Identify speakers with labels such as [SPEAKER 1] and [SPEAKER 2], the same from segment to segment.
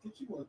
[SPEAKER 1] Think you would.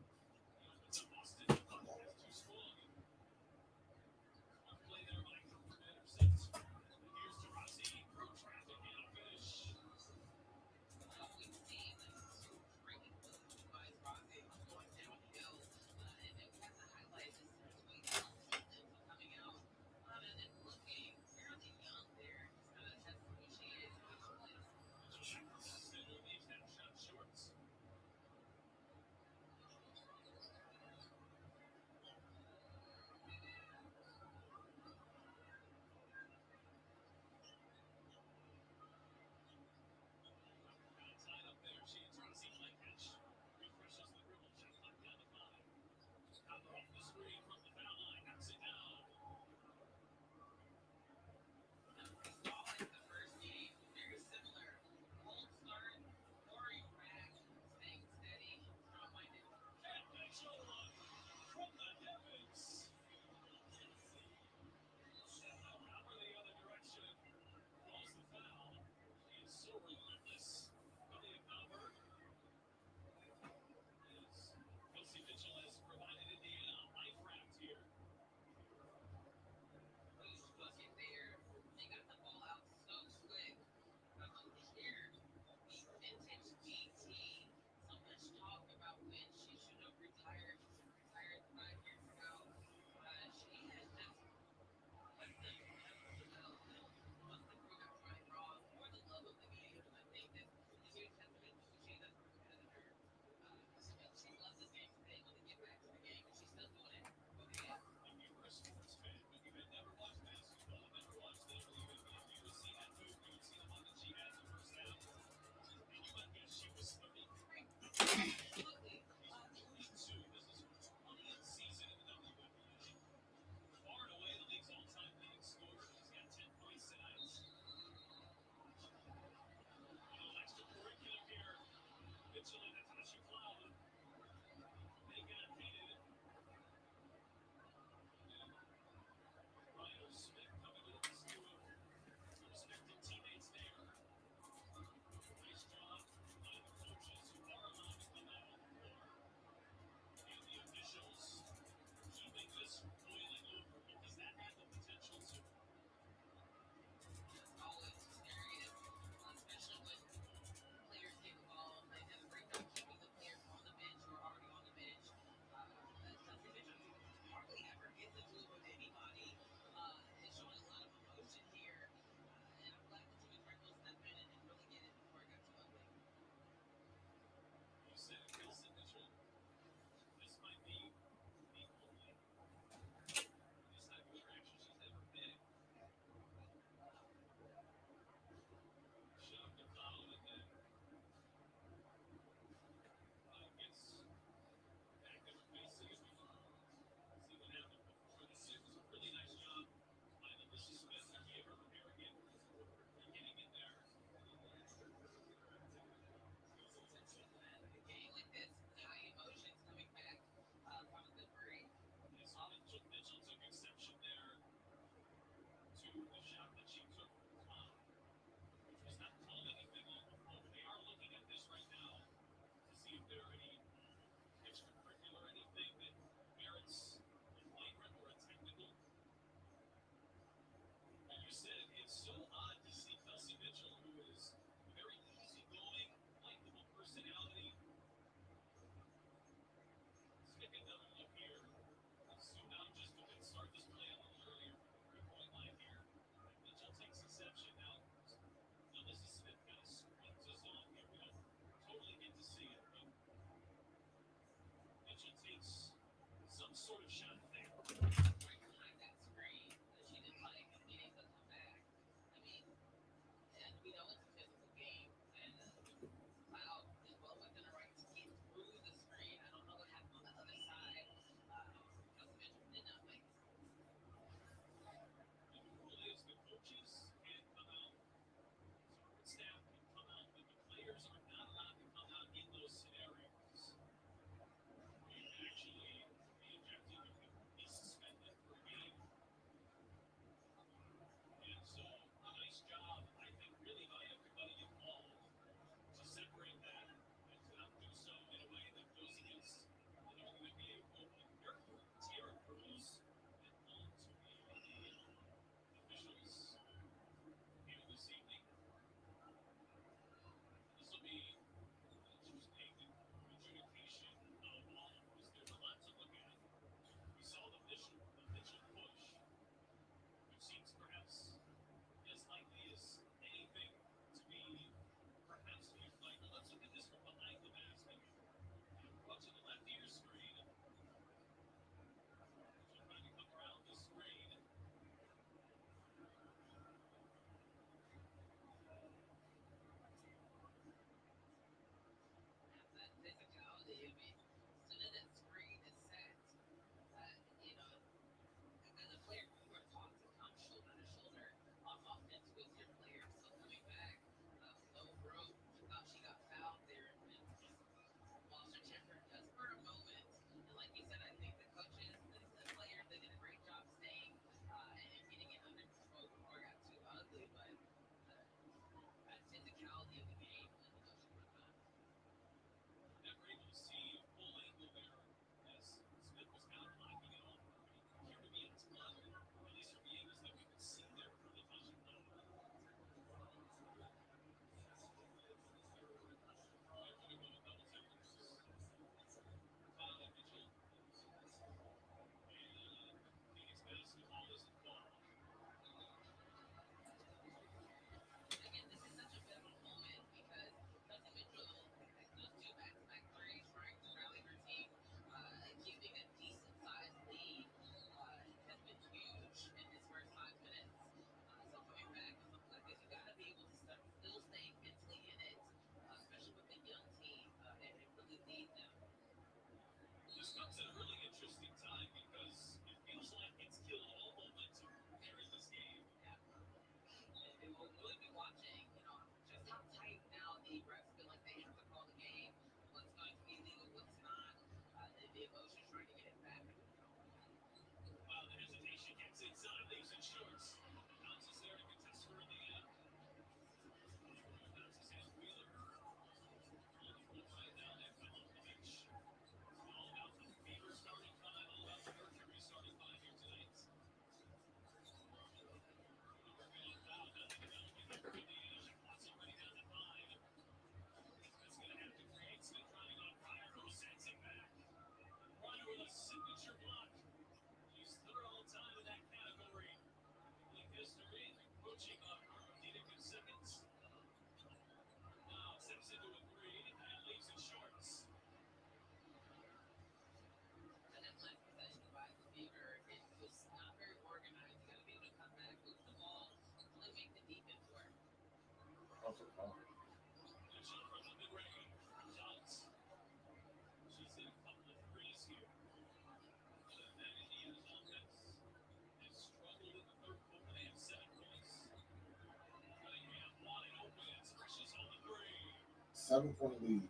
[SPEAKER 1] 7-point lead.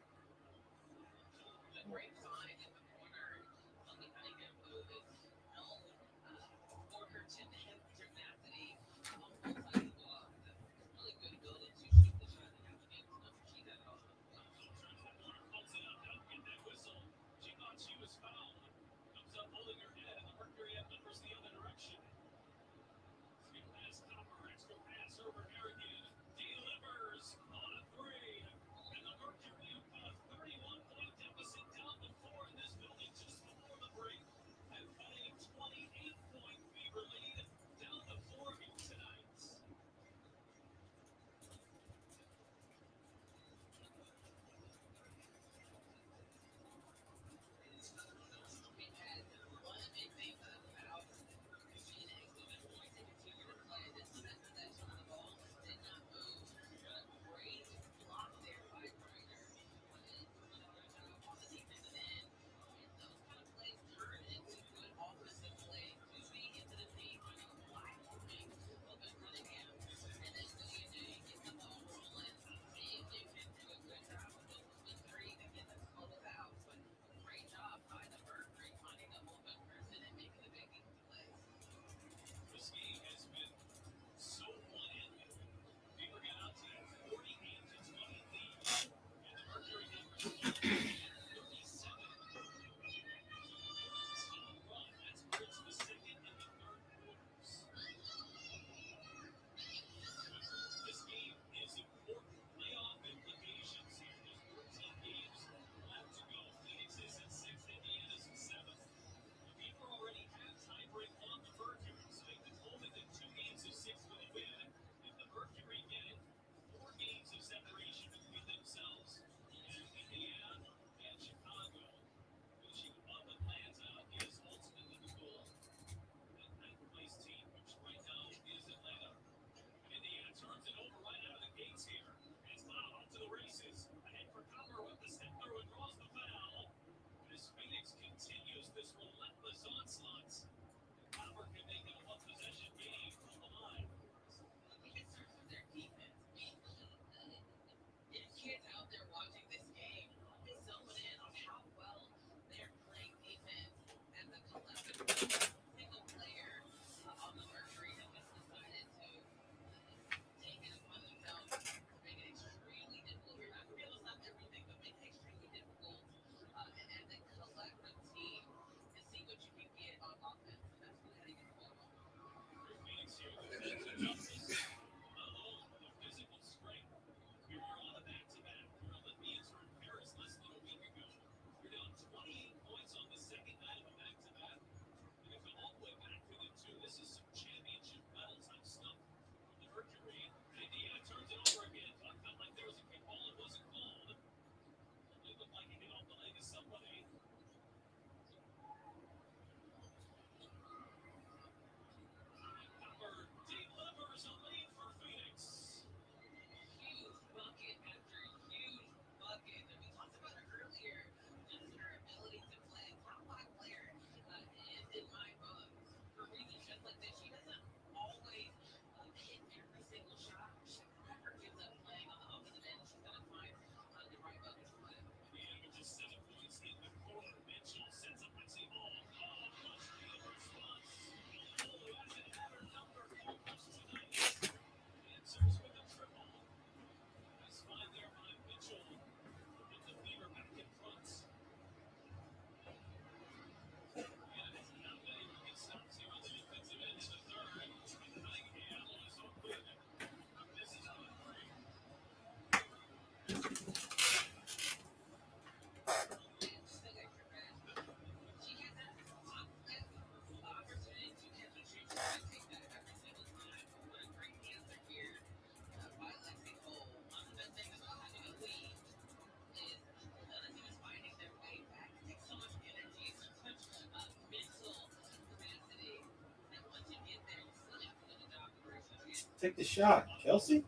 [SPEAKER 1] Take the shot, Kelsey.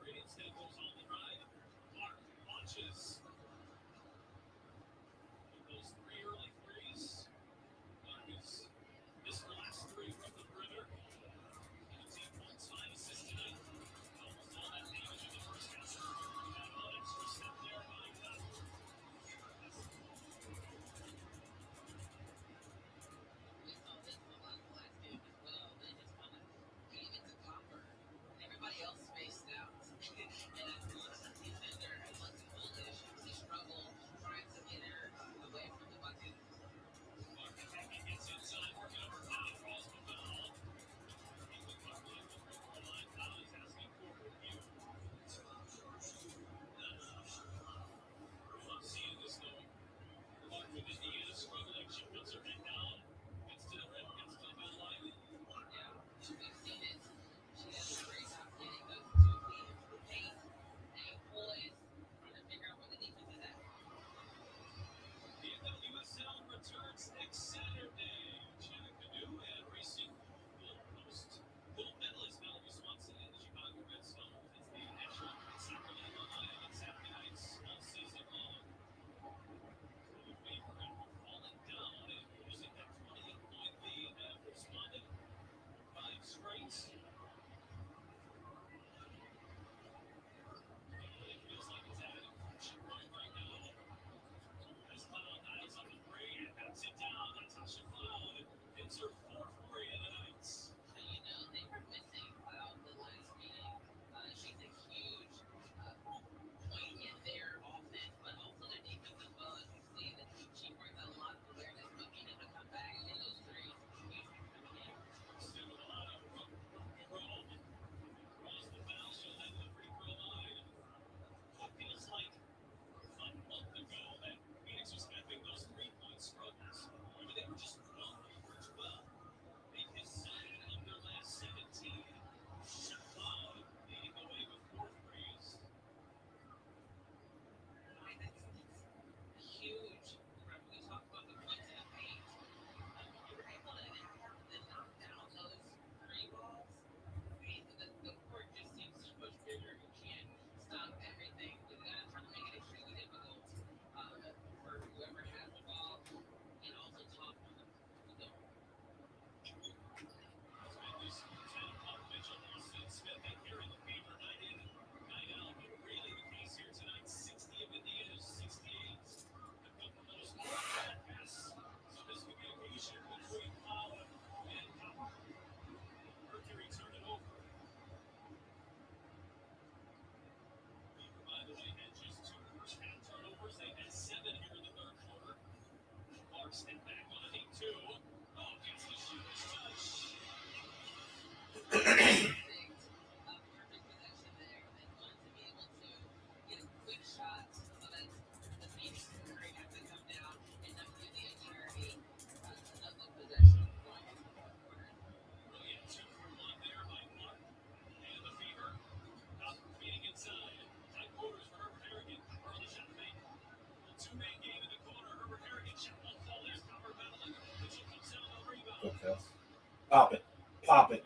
[SPEAKER 1] Pop it. Pop it.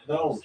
[SPEAKER 1] No.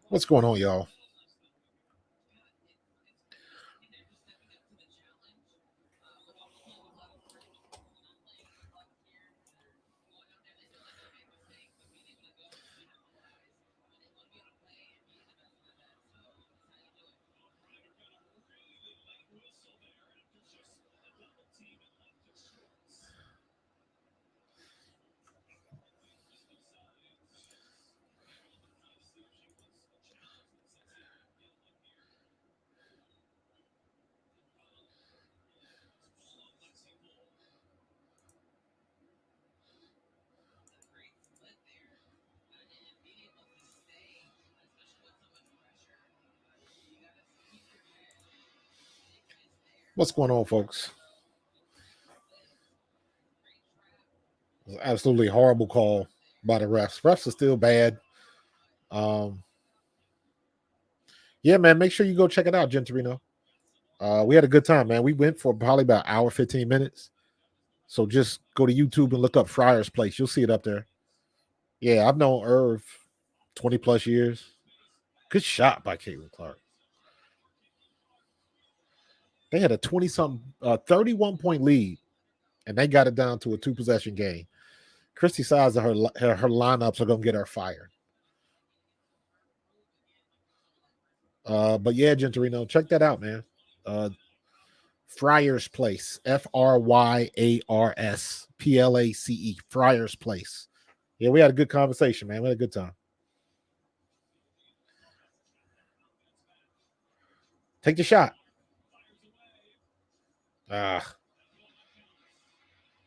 [SPEAKER 1] What's going on, y'all? What's going on, folks? It was absolutely horrible call by the refs. Refs are still bad. Yeah, man, make sure you go check it out, Gentorino. We had a good time, man. We went for probably about an hour, 15 minutes. So just go to YouTube and look up Friar's Place. You'll see it up there. Yeah, I've known Irv 20 plus years. Good shot by Caitlin Clark. They had a 31-point lead, and they got it down to a 2-possession game. Christy Size and her lineups are going to get her fired. But yeah, Gentorino, check that out, man. Friar's Place, FRYARS Friar's Place. Yeah, we had a good conversation, man. We had a good time. Take the shot.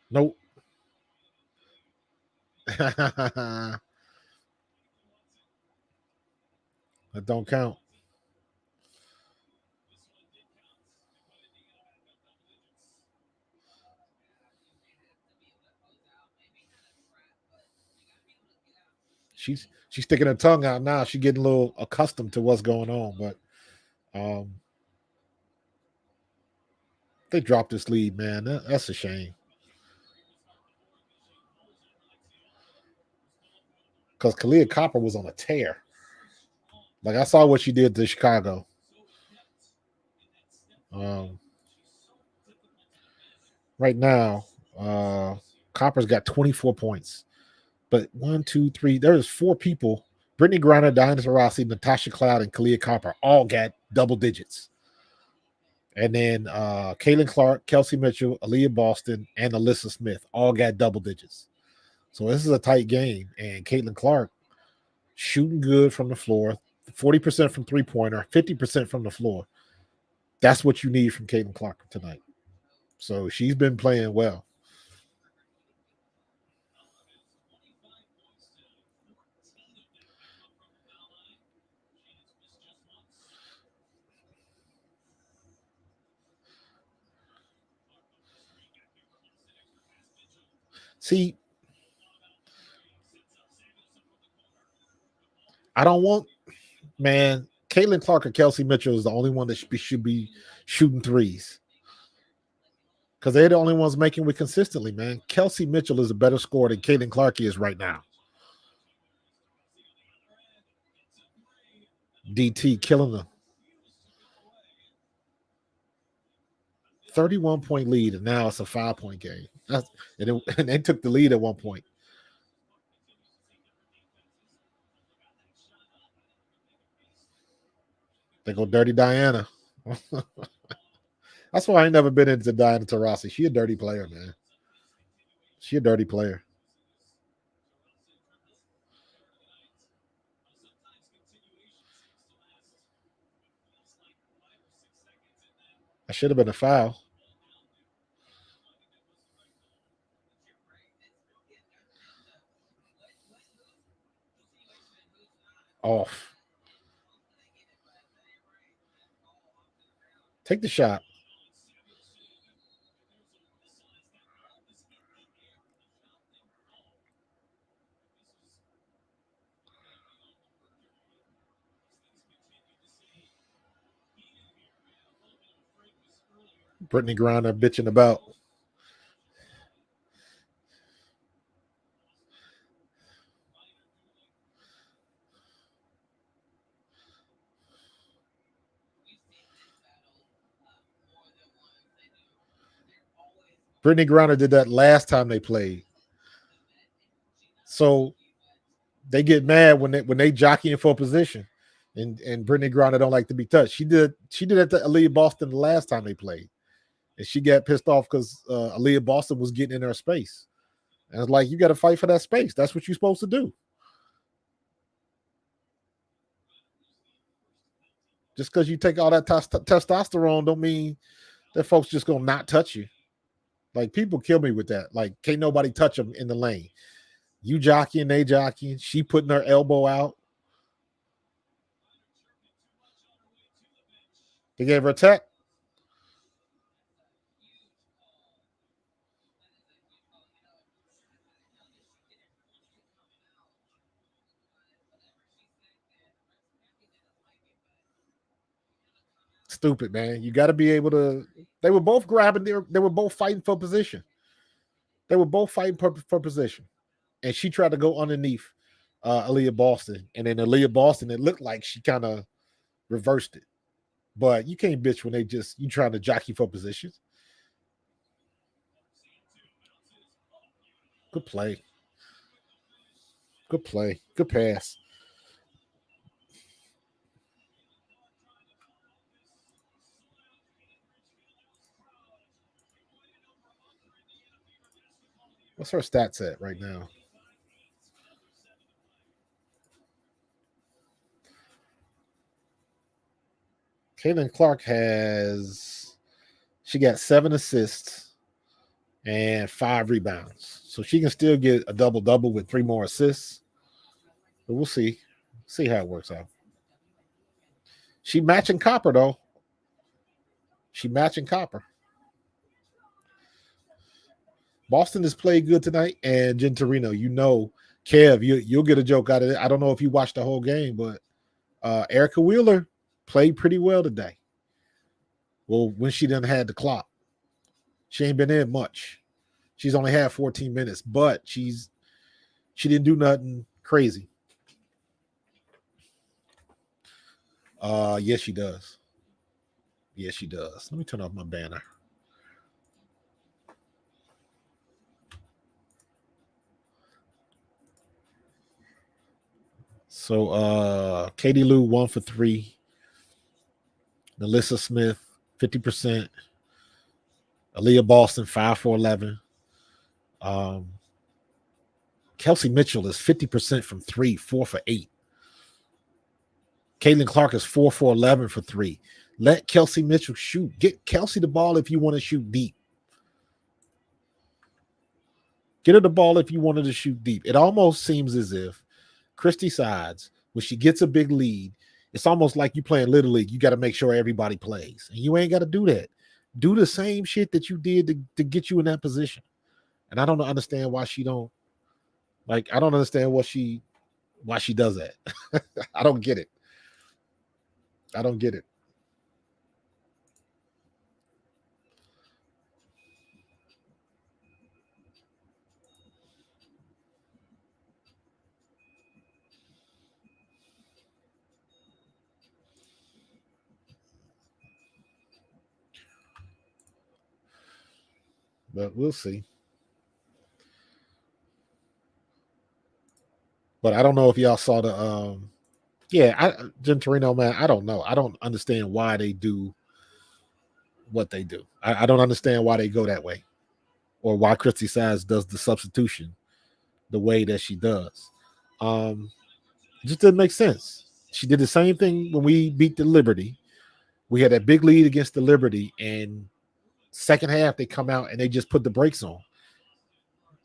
[SPEAKER 1] Nope. That don't count. She's sticking her tongue out now. She's getting a little accustomed to what's going on, but they dropped this lead, man. That's a shame. Because Kahleah Copper was on a tear. Like, I saw what she did to Chicago. Right now, Copper's got 24 points. But 1, 2, 3, there's 4 people. Brittany Griner, Diana Taurasi, Natasha Cloud, and Kahleah Copper all got double digits. And then Caitlin Clark, Kelsey Mitchell, Aaliyah Boston, and Alyssa Smith all got double digits. So this is a tight game. And Caitlin Clark shooting good from the floor, 40% from three-pointer, 50% from the floor. That's what you need from Caitlin Clark tonight. So she's been playing well. See, I don't want, man, Caitlin Clark or Kelsey Mitchell is the only one that should be shooting threes. Because they're the only ones making it consistently, man. Kelsey Mitchell is a better scorer than Caitlin Clark is right now. DT killing them. 31-point lead, and now it's a 5-point game. And they took the lead at one point. They go dirty Diana. That's why I ain't never been into Diana Taurasi. She a dirty player, man. She a dirty player. That should have been a foul. Off. Take the shot. Brittany Griner bitching about. Brittany Griner did that last time they played. So they get mad when they jockeying for position. And Brittany Griner don't like to be touched. She did that to Aaliyah Boston the last time they played. And she got pissed off because Aaliyah Boston was getting in her space. And it's like, you got to fight for that space. That's what you're supposed to do. Just because you take all that testosterone don't mean that folks just going to not touch you. Like, people kill me with that. Like, can't nobody touch them in the lane. You jockeying, they jockeying. She putting her elbow out. They gave her a tech. stupid, man. You got to be able to. They were both grabbing their. They were both fighting for position. They were both fighting for position, and she tried to go underneath Aaliyah Boston, and then Aaliyah Boston. It looked like she kind of reversed it, but you can't bitch when you trying to jockey for positions. Good play, good play, good pass. What's her stats at right now? Caitlin Clark she got 7 assists and 5 rebounds. So she can still get a double double with 3 more assists. But we'll see. See how it works out. She matching Copper though. She matching Copper. Boston has played good tonight, and Gentorino, Kev, you'll get a joke out of it. I don't know if you watched the whole game, but Erica Wheeler played pretty well today. Well, when she didn't had the clock, she ain't been in much. She's only had 14 minutes, but she didn't do nothing crazy. Yes, she does. Yes, she does. Let me turn off my banner. So Katie Lou 1 for 3. Melissa Smith 50%. Aaliyah Boston 5 for 11. Kelsey Mitchell is 50% from 3, 4 for 8. Caitlin Clark is 4 for 11 for 3. Let Kelsey Mitchell shoot. Get Kelsey the ball if you want to shoot deep. Get her the ball if you wanted to shoot deep. It almost seems as if Christy Sides, when she gets a big lead, it's almost like you playing Little League. You got to make sure everybody plays. And you ain't got to do that. Do the same shit that you did to get you in that position. And I don't understand why she don't I don't understand why she does that. I don't get it. I don't get it. But we'll see. But I don't know if y'all saw the Gentorino, man, I don't know. I don't understand why they do what they do. I don't understand why they go that way. Or why Christy Sides does the substitution the way that she does. It just didn't make sense. She did the same thing when we beat the Liberty. We had that big lead against the Liberty, and second half they come out and they just put the brakes on.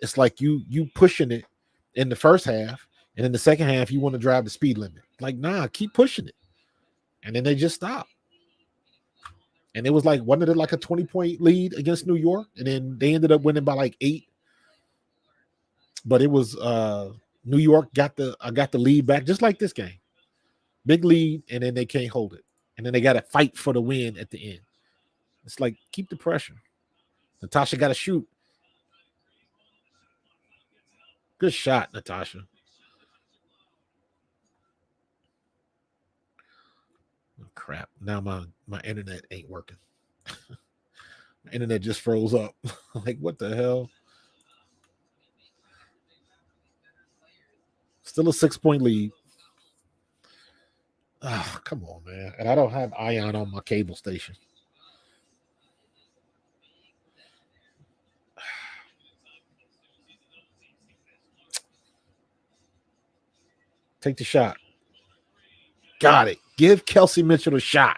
[SPEAKER 1] It's like you pushing it in the first half, and in the second half you want to drive the speed limit. Like, nah, keep pushing it. And then they just stop. And it was like, wasn't it like a 20-point lead against New York? And then they ended up winning by like 8. But it was New York got the lead back, just like this game. Big lead, and then they can't hold it. And then they got to fight for the win at the end. It's like, keep the pressure. Natasha got to shoot. Good shot, Natasha. Oh, crap. Now my internet ain't working. My internet just froze up. Like, what the hell? Still a 6-point lead. Oh, come on, man. And I don't have Ion on my cable station. Take the shot. Got it. Give Kelsey Mitchell a shot.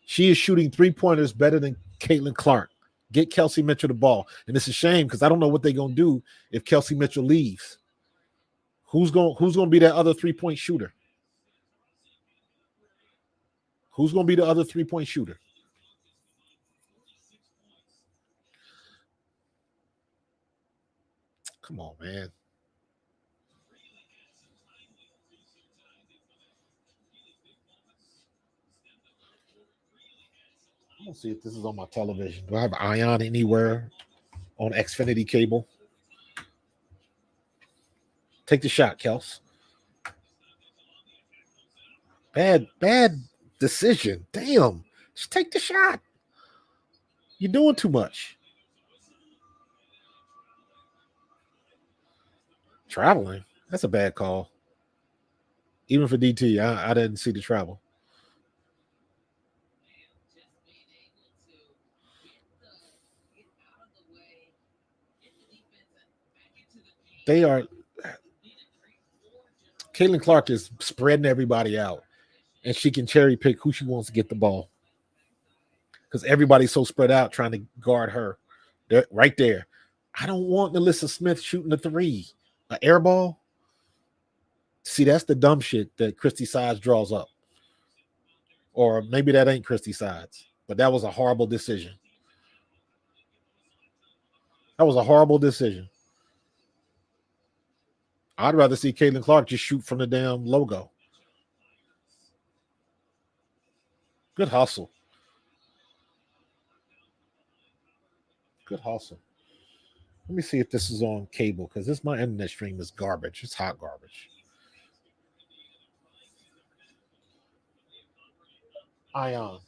[SPEAKER 1] She is shooting 3-pointers better than Caitlin Clark. Get Kelsey Mitchell the ball. And it's a shame because I don't know what they're gonna do if Kelsey Mitchell leaves. Who's gonna be that other 3-point shooter? Who's gonna be the other 3-point shooter? Come on, man. Let's see if this is on my television. Do I have Ion anywhere on Xfinity cable? Take the shot, Kels. Bad decision. Damn. Just take the shot. You're doing too much. Traveling. That's a bad call. Even for DT, I didn't see the travel. They are. Caitlin Clark is spreading everybody out, and she can cherry pick who she wants to get the ball because everybody's so spread out trying to guard her. They're right there. I don't want Alyssa Smith shooting a three, an air ball. See, that's the dumb shit that Christy Sides draws up. Or maybe that ain't Christy Sides, but that was a horrible decision. That was a horrible decision. I'd rather see Caitlin Clark just shoot from the damn logo. Good hustle. Good hustle. Let me see if this is on cable because this my internet stream is garbage. It's hot garbage. Ion.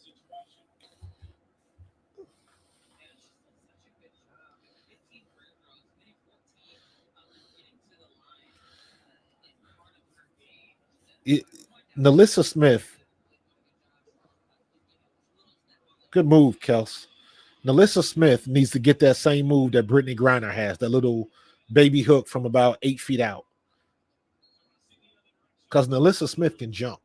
[SPEAKER 1] It, Nalissa Smith. Good move, Kels. Nalissa Smith needs to get that same move that Brittany Griner has, that little baby hook from about 8 feet out. Because Nalissa Smith can jump.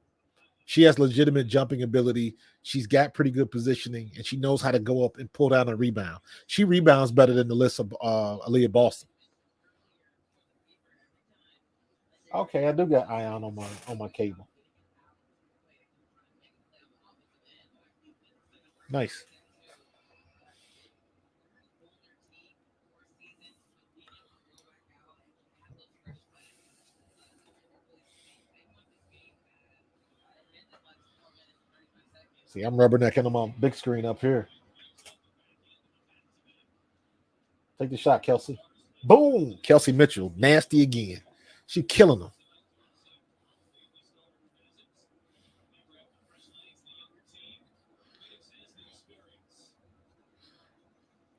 [SPEAKER 1] She has legitimate jumping ability. She's got pretty good positioning, and she knows how to go up and pull down a rebound. She rebounds better than Aaliyah Boston. Okay, I do got Ion on my cable. Nice. See, I'm rubbernecking them on big screen up here. Take the shot, Kelsey. Boom! Kelsey Mitchell, nasty again. She killing them.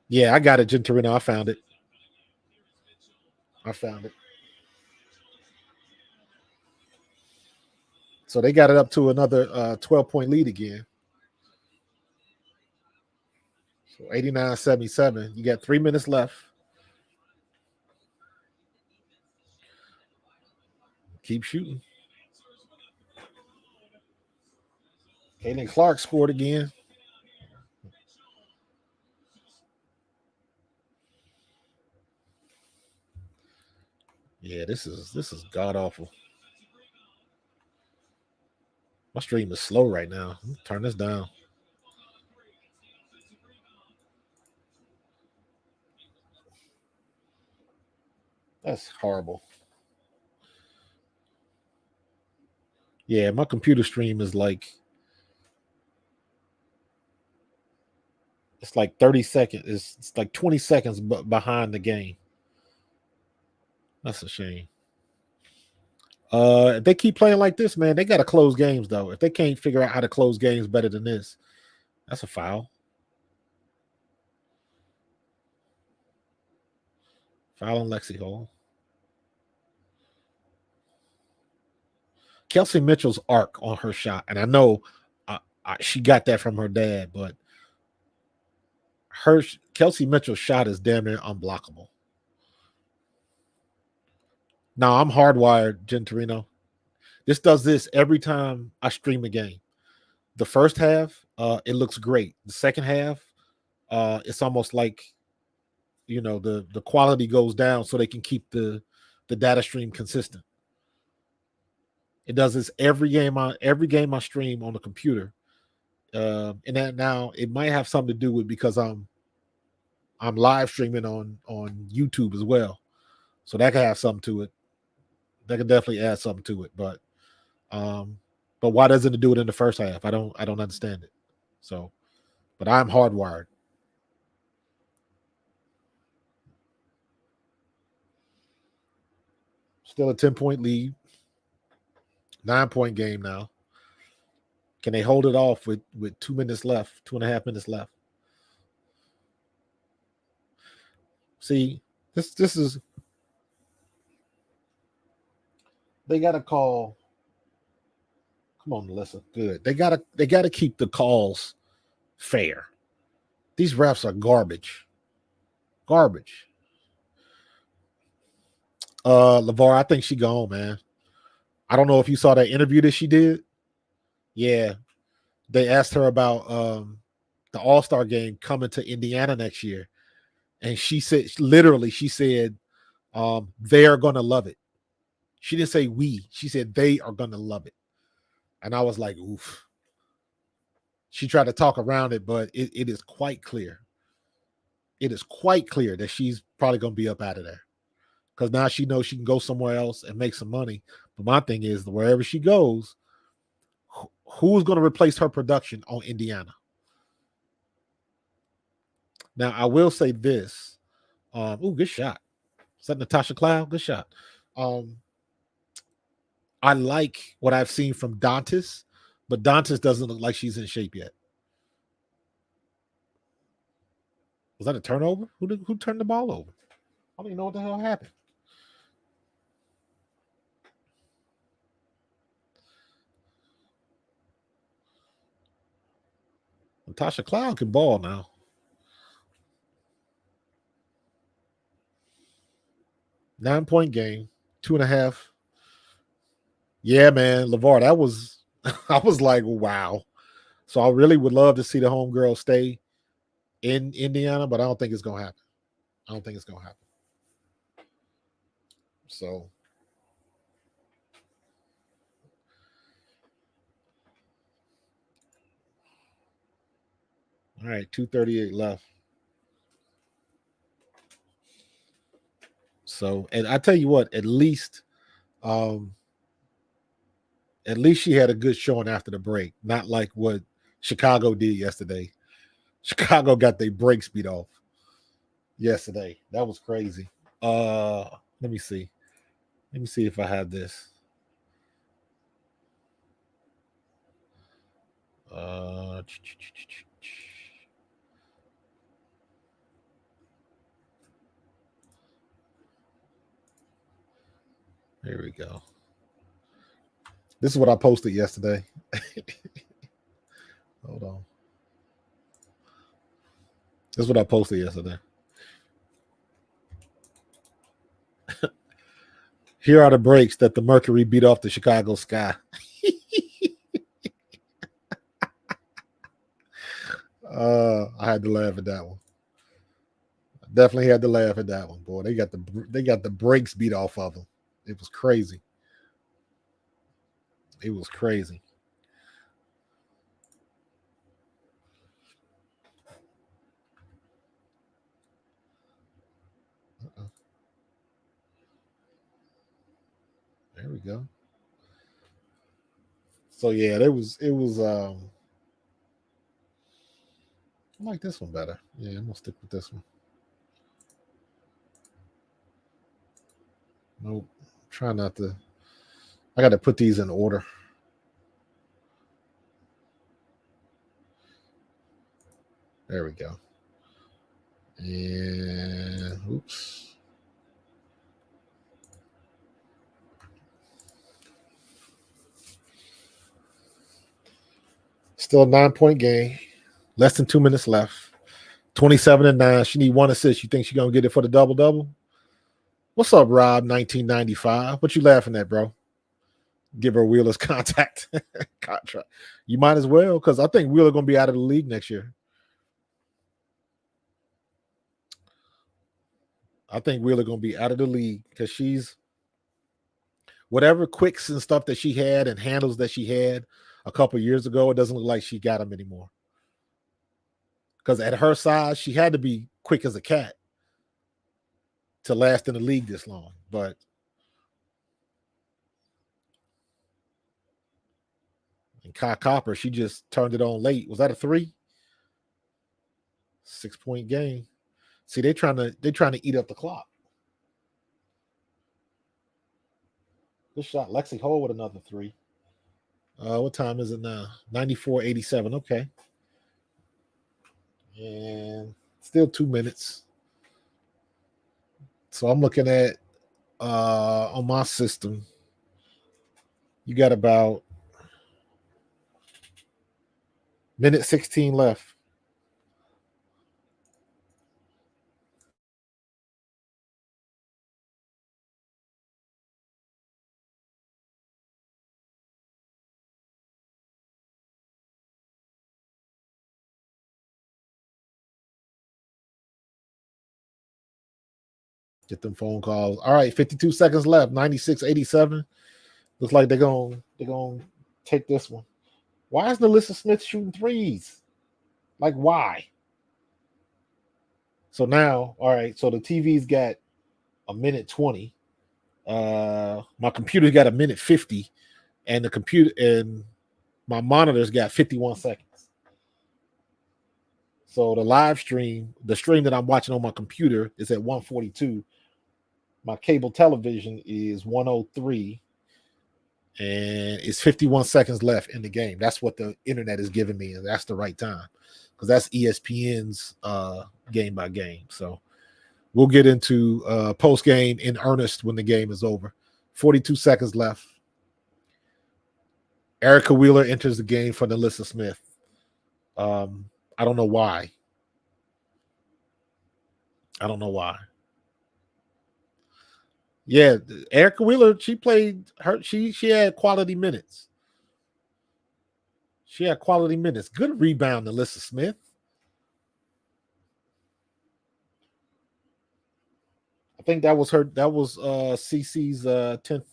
[SPEAKER 1] Yeah, I got it, Gentorino. I found it. I found it. So they got it up to another 12-point lead again. So 89-77. You got 3 minutes left. Keep shooting. Caitlin Clark scored again. Yeah, this is god awful. My stream is slow right now. Turn this down. That's horrible. Yeah, my computer stream is like it's like 30 seconds. It's like 20 seconds behind the game. That's a shame. If they keep playing like this, man, they got to close games though. If they can't figure out how to close games better than this, that's a foul. Foul on Lexi Hall. Kelsey Mitchell's arc on her shot, and I know she got that from her dad, but her Kelsey Mitchell's shot is damn near unblockable. Now I'm hardwired, Gentorino. This does this every time I stream a game. The first half, it looks great. The second half, it's almost like the quality goes down so they can keep the data stream consistent. It does this every game I stream on the computer, and that now it might have something to do with because I'm live streaming on YouTube as well, so that could have something to it. That could definitely add something to it, but why doesn't it do it in the first half? I don't understand it. So, but I'm hardwired. Still a 10-point lead. 9-point game now. Can they hold it off with 2 minutes left, 2.5 minutes left? See, this is, they gotta call. Come on, Melissa. Good. They gotta keep the calls fair. These refs are garbage. Garbage. LeVar, I think she gone, man. I don't know if you saw that interview that she did. Yeah. They asked her about the All-Star game coming to Indiana next year. And she said, literally, she said, they are gonna love it. She didn't say we. She said they are gonna love it. And I was like, oof. She tried to talk around it, but it is quite clear. It is quite clear that she's probably gonna be up out of there. Because now she knows she can go somewhere else and make some money. But my thing is, wherever she goes, who's going to replace her production on Indiana? Now, I will say this. Good shot. Is that Natasha Cloud? Good shot. I like what I've seen from Dantas, but Dantas doesn't look like she's in shape yet. Was that a turnover? Who turned the ball over? I don't even know what the hell happened. Natasha Cloud can ball now. Nine-point game, 2.5. Yeah, man, LeVar, that was, I was like, wow. So I really would love to see the homegirl stay in Indiana, but I don't think it's going to happen. I don't think it's going to happen. So, all right, 2:38 left. So, and I tell you what, at least she had a good showing after the break, not like what Chicago did yesterday. Chicago got their brakes beat off yesterday. That was crazy. Let me see. Let me see if I have this. Uh, Here we go. This is what I posted yesterday. Hold on. This is what I posted yesterday. Here are the breaks that the Mercury beat off the Chicago Sky. I had to laugh at that one. Definitely had to laugh at that one, boy. They got the brakes beat off of them. It was crazy. It was crazy. There we go. So yeah, it was I like this one better. Yeah, I'm gonna stick with this one. Nope. Try not to. I got to put these in order. There we go. And oops. Still a 9-point game. Less than 2 minutes left. 27-9. She need one assist. You think she's gonna get it for the double-double? What's up, Rob? 1995. What you laughing at, bro? Give her Wheeler's contract. You might as well, because I think Wheeler gonna be out of the league next year. I think Wheeler gonna be out of the league because she's whatever quicks and stuff that she had and handles that she had a couple years ago. It doesn't look like she got them anymore. Because at her size, she had to be quick as a cat to last in the league this long. But and Kai Copper, she just turned it on late. Was that a 3? 6-point game. See, they're trying to eat up the clock. Good shot. Lexi Hole with another 3. What time is it now? 94-87. Okay. And still 2 minutes. So I'm looking at on my system, you got about minute 16 left. Get them phone calls. All right, 52 seconds left. 96-87. Looks like they're gonna take this one. Why is Alyssa Smith shooting threes? Like, why? So now, all right, so the TV's got a minute 20. My computer's got a minute 50, and the computer and my monitor's got 51 seconds. So the live stream, the stream that I'm watching on my computer is at 142. My cable television is 103, and it's 51 seconds left in the game. That's what the internet is giving me, and that's the right time because that's ESPN's game by game. So we'll get into post game in earnest when the game is over. 42 seconds left. Erica Wheeler enters the game for Alyssa Smith. I don't know why. Yeah, Erica Wheeler, she played her. She had quality minutes. Good rebound, Alyssa Smith. I think that was her. That was CC's 10th.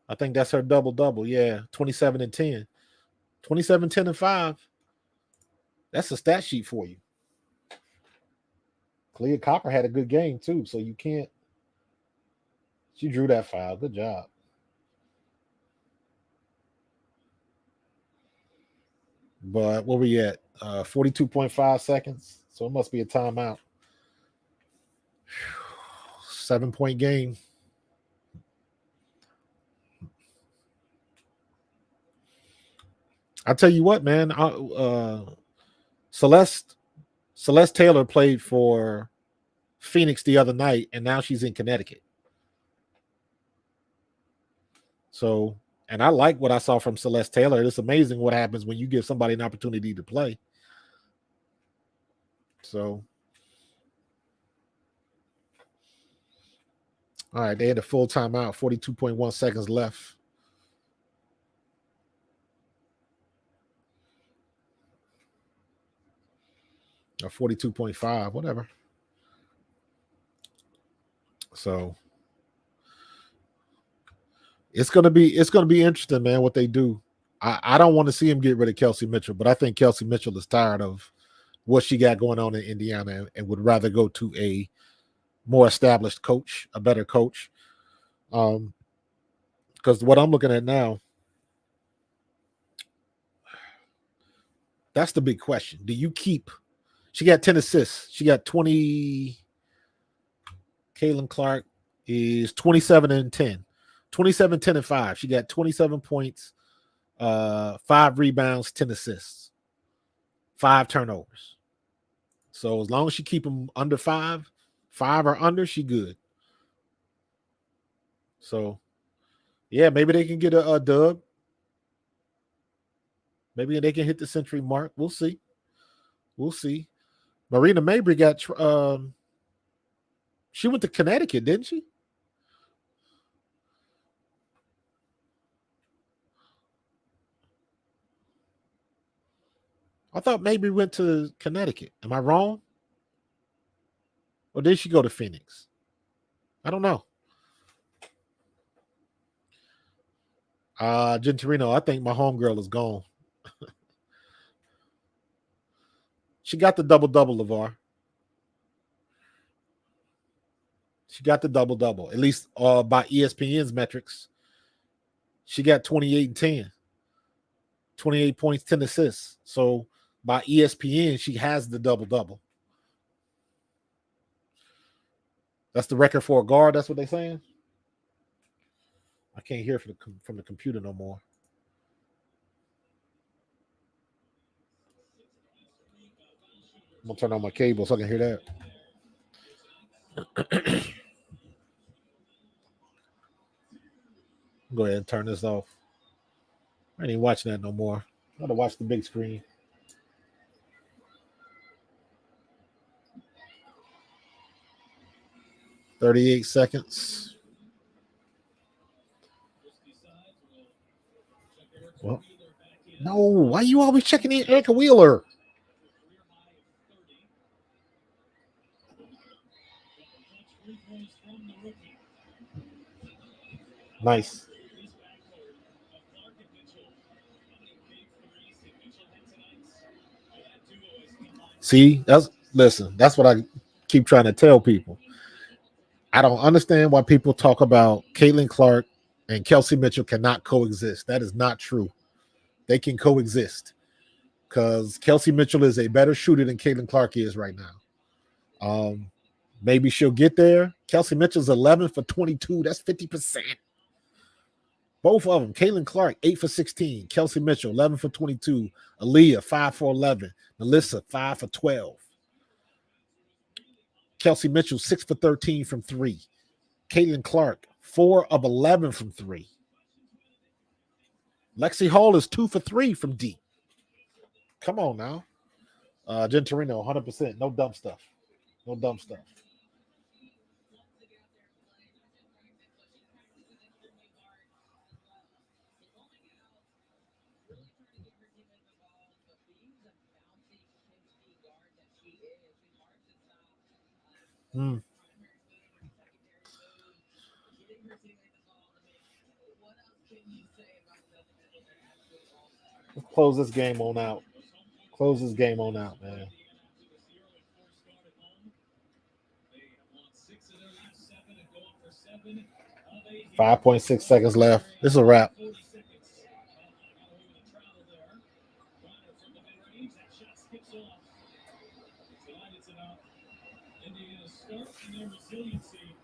[SPEAKER 1] I think that's her double. Yeah, 27 and 10. 27, 10, and 5. That's a stat sheet for you. Kahleah Copper had a good game too, so you can't. She drew that foul. Good job. But where we at? 42.5 seconds. So it must be a timeout. 7-point game. I'll tell you what, man. Celeste Taylor played for Phoenix the other night, and now she's in Connecticut. So, and I like what I saw from Celeste Taylor. It's amazing what happens when you give somebody an opportunity to play. So, all right, they had a full timeout, 42.1 seconds left. Or 42.5, whatever. So it's gonna be interesting, man, what they do. I don't want to see him get rid of Kelsey Mitchell, but I think Kelsey Mitchell is tired of what she got going on in Indiana and would rather go to a more established coach, a better coach. Because what I'm looking at now, that's the big question. Do you keep? She got 10 assists. She got 20. Caitlin Clark is 27 and 10. 27, 10, and 5. She got 27 points, 5 rebounds, 10 assists, 5 turnovers. So as long as she keep them under 5 or under, she good. So, yeah, maybe they can get a dub. Maybe they can hit the century mark. We'll see. Marina Mabry got she went to Connecticut, didn't she? I thought Mabry went to Connecticut. Am I wrong? Or did she go to Phoenix? I don't know. Gentorino, I think my homegirl is gone. She got the double-double, LeVar. She got the double-double, at least by ESPN's metrics. She got 28 and 10. 28 points, 10 assists. So by ESPN, she has the double-double. That's the record for a guard. That's what they're saying. I can't hear from the computer no more. I'm gonna turn on my cable so I can hear that. Go ahead and turn this off. I ain't watching that no more. I gotta watch the big screen. $38 seconds. Well, no, why you always checking in Erica Wheeler? Nice. See, that's what I keep trying to tell people. I don't understand why people talk about Caitlin Clark and Kelsey Mitchell cannot coexist. That is not true. They can coexist because Kelsey Mitchell is a better shooter than Caitlin Clark is right now. Maybe she'll get there. Kelsey Mitchell's 11 for 22. That's 50%. Both of them. Caitlin Clark, 8 for 16. Kelsey Mitchell, 11 for 22. Aaliyah, 5 for 11. Melissa, 5 for 12. Kelsey Mitchell, 6 for 13 from 3. Caitlin Clark, 4 of 11 from 3. Lexi Hall is 2 for 3 from deep. Come on now. Jen Torino, 100%. No dumb stuff. No dumb stuff. Let's close this game on out. Close this game on out, man. 5.6 seconds left. This is a wrap.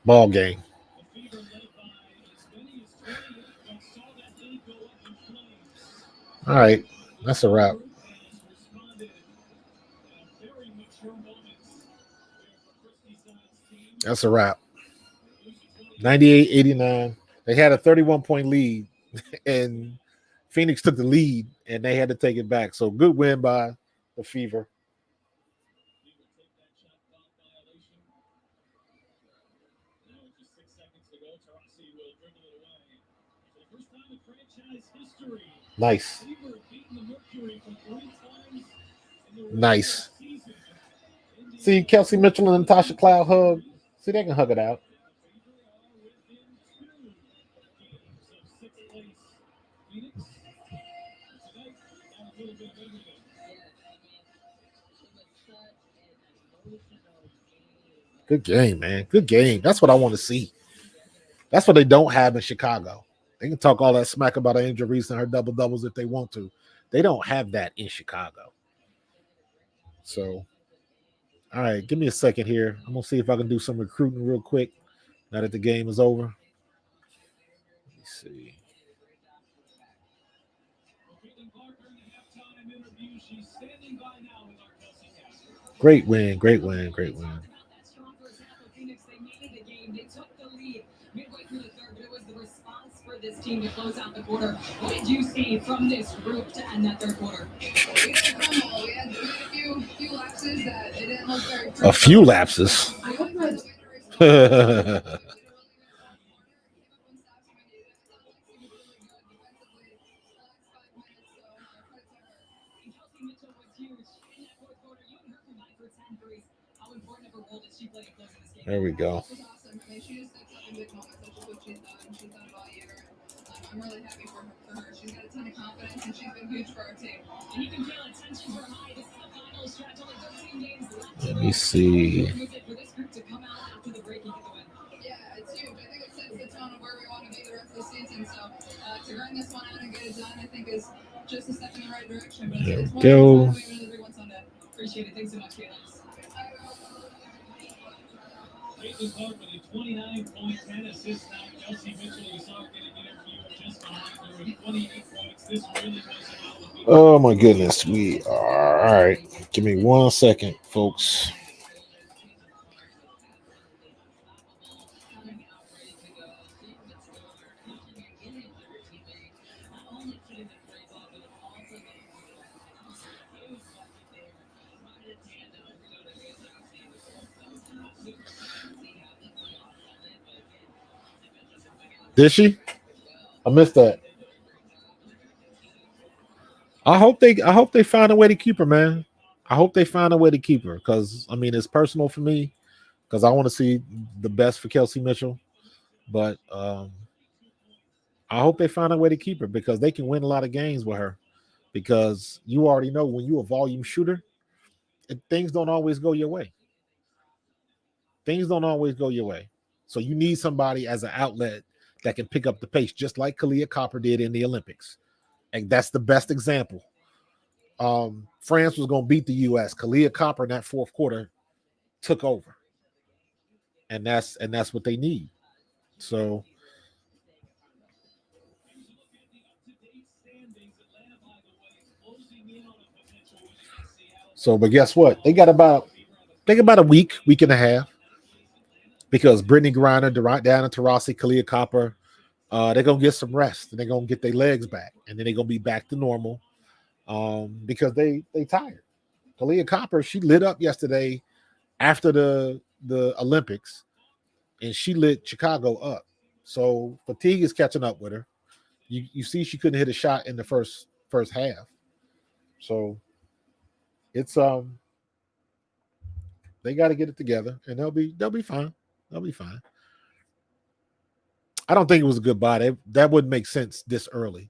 [SPEAKER 1] Ball game. All right. That's a wrap. That's a wrap. 98-89. They had a 31-point lead, and Phoenix took the lead, and they had to take it back. So good win by the Fever. Nice. Nice. See Kelsey Mitchell and Natasha Cloud hug. See, they can hug it out. Good game, man. Good game. That's what I want to see. That's what they don't have in Chicago. They can talk all that smack about Angel Reese and her double doubles if they want to. They don't have that in Chicago. So, all right, give me a second here. I'm gonna see if I can do some recruiting real quick now that the game is over. Let me see. Great win, great win, great win. This team to close out the quarter. What did you see from this group to end that third quarter? We had a few lapses that it didn't look very pretty. A few lapses. There we go. I'm really happy for her. She's got a ton of confidence, and she's been huge for our team. And you can feel it. Tensions are high. This is the final stretch. Only 13 games left. Let me see. For this group to come out after the break and get the win. Yeah, it's huge. I think it sets the tone of where we want to be the rest of the season. So to grind this one out and get it done, I think is just a step in the right direction. But there we go.
[SPEAKER 2] Appreciate it. Thanks so much, Felix. Caitlin Clark with a 29.10 assist night. Chelsea Mitchell, you saw her get an interview just behind her with 28 points. This really was about the big.
[SPEAKER 1] Oh my goodness, we are all right. Give me 1 second, folks. Did she? I missed that. I hope they find a way to keep her, man. I hope they find a way to keep her because I mean it's personal for me because I want to see the best for Kelsey Mitchell. But I hope they find a way to keep her because they can win a lot of games with her. Because you already know when you're a volume shooter, things don't always go your way. Things don't always go your way. So you need somebody as an outlet that can pick up the pace, just like Kahleah Copper did in the Olympics. And that's the best example. France was going to beat the U.S. Kahleah Copper in that fourth quarter took over, and that's what they need. So, but guess what? They got about a week and a half because Brittany Griner, Diana Taurasi, Kahleah Copper, they're gonna get some rest and they're gonna get their legs back, and then they're gonna be back to normal. Because they tired. Kahleah Copper, she lit up yesterday after the Olympics, and she lit Chicago up. So fatigue is catching up with her. You see, she couldn't hit a shot in the first half. So it's they got to get it together, and they'll be fine. They'll be fine. I don't think it was a goodbye. That wouldn't make sense this early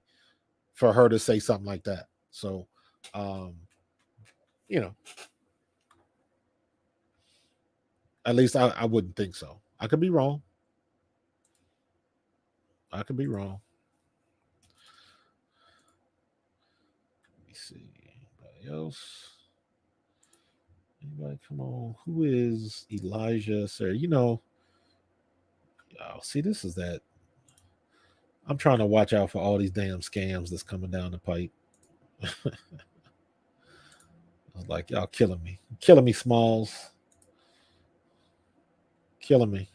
[SPEAKER 1] for her to say something like that. So, um, you know, at least I wouldn't think so. I could be wrong. I could be wrong. Let me see. Anybody else? Anybody? Come on. Who is Elijah? Sir, oh, see, this is that. I'm trying to watch out for all these damn scams that's coming down the pipe. I was like, y'all killing me, Smalls, killing me.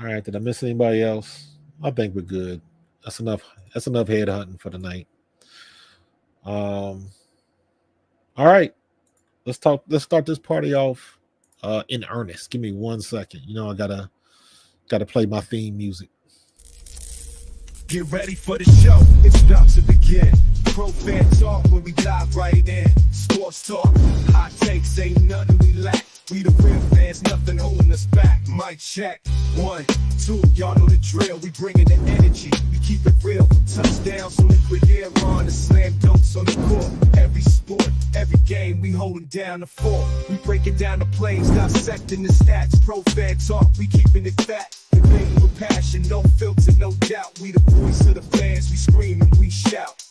[SPEAKER 1] All right, did I miss anybody else? I think we're good. That's enough. That's enough head hunting for the night. All right, let's talk. Let's start this party off in earnest. Give me 1 second. I gotta play my theme music.
[SPEAKER 3] Get ready for the show, it's about to begin. Pro fan talk when we dive right in. Sports talk, hot takes, ain't nothing we lack. We the real fans, nothing holding us back. Mic check, 1, 2, y'all know the drill. We bringing the energy, we keep it real. From touchdowns on liquid air on the slam dunks on the court. Every sport, every game, we holding down the fort. We breaking down the plays, dissecting the stats. Pro fan talk, we keeping it fat. Debating with passion, no filter, no doubt. We the voice of the fans, we scream and we shout.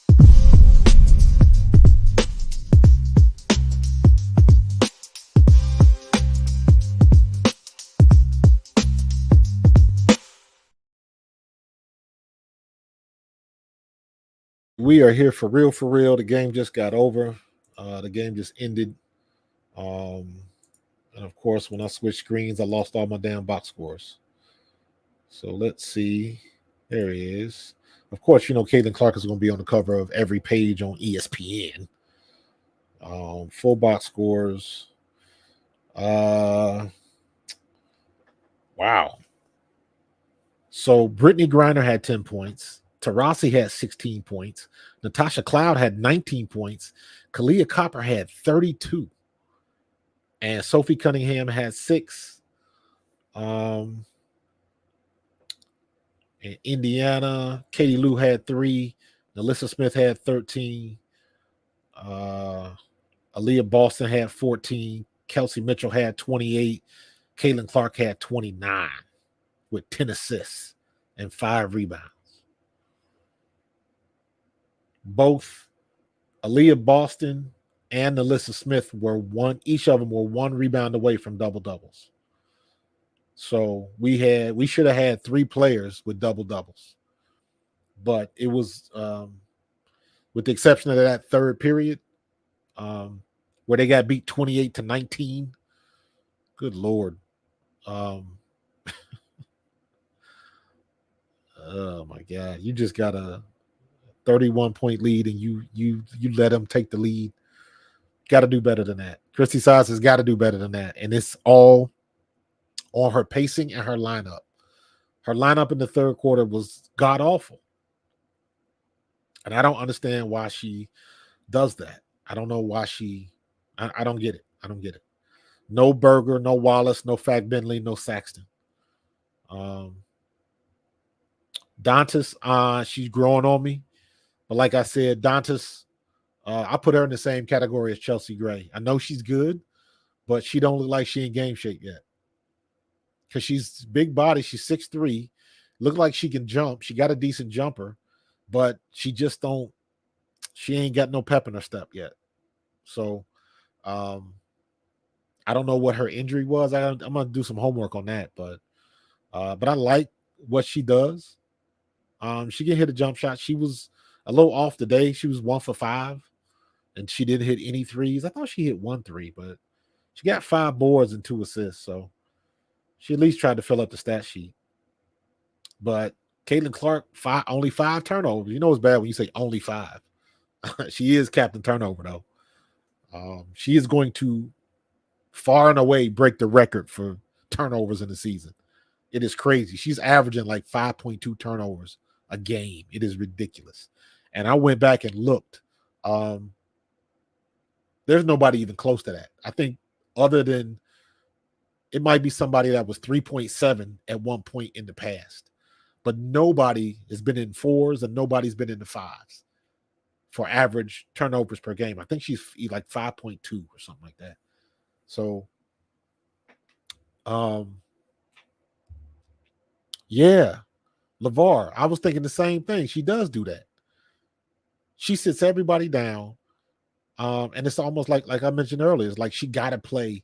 [SPEAKER 1] We are here for real, for real. The game just got over. The game just ended. And of course, when I switched screens, I lost all my damn box scores. So let's see. There he is. Of course, Caitlin Clark is going to be on the cover of every page on ESPN. Full box scores. Wow. So Brittany Griner had 10 points. Taurasi had 16 points. Natasha Cloud had 19 points. Kahleah Copper had 32. And Sophie Cunningham had 6. In Indiana, Katie Lou had 3. Alyssa Smith had 13. Aaliyah Boston had 14. Kelsey Mitchell had 28. Caitlin Clark had 29. with 10 assists and 5 rebounds. Both Aaliyah Boston and Alyssa Smith each of them were 1 rebound away from double doubles. So we should have had 3 players with double doubles, but it was with the exception of that third period where they got beat 28-19. Good Lord. Oh my God. You just got a 31-point lead and you let them take the lead. Got to do better than that. Christy Sides has got to do better than that. And it's all on her pacing and her lineup. Her lineup in the third quarter was god awful. And I don't understand why she does that. I don't know why I don't get it. I don't get it. No Berger, no Wallace, no Fack Bentley, no Saxton. Dantas, she's growing on me. But like I said, Dantas, I put her in the same category as Chelsea Gray. I know she's good, but she don't look like she in game shape yet. Because she's big body. She's 6'3". Look like she can jump. She got a decent jumper, but she ain't got no pep in her step yet. So I don't know what her injury was. I'm going to do some homework on that, but I like what she does. She can hit a jump shot. She was a little off today. She was 1 for 5, and she didn't hit any threes. I thought she hit 1 3, but she got 5 boards and 2 assists. So she at least tried to fill up the stat sheet. But Caitlin Clark, only 5 turnovers. You know it's bad when you say only 5. She is captain turnover, though. She is going to far and away break the record for turnovers in the season. It is crazy. She's averaging like 5.2 turnovers a game. It is ridiculous. And I went back and looked. There's nobody even close to that. I think other than it might be somebody that was 3.7 at one point in the past. But nobody has been in 4s and nobody's been in the 5s for average turnovers per game. I think she's like 5.2 or something like that. So, yeah, LeVar, I was thinking the same thing. She does do that. She sits everybody down, and it's almost like I mentioned earlier, it's like she got to play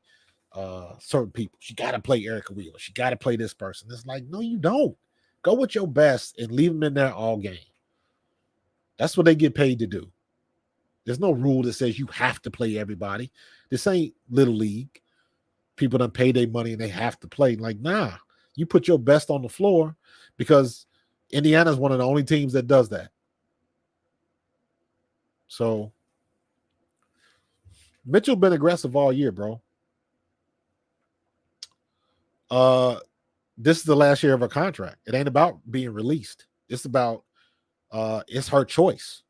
[SPEAKER 1] certain people. She got to play Erica Wheeler. She got to play this person. It's like, no, you don't. Go with your best and leave them in there all game. That's what they get paid to do. There's no rule that says you have to play everybody. This ain't Little League. People done pay their money and they have to play. Like, nah, you put your best on the floor because Indiana's one of the only teams that does that. So Mitchell been aggressive all year, bro. This is the last year of her contract. It ain't about being released. It's about it's her choice.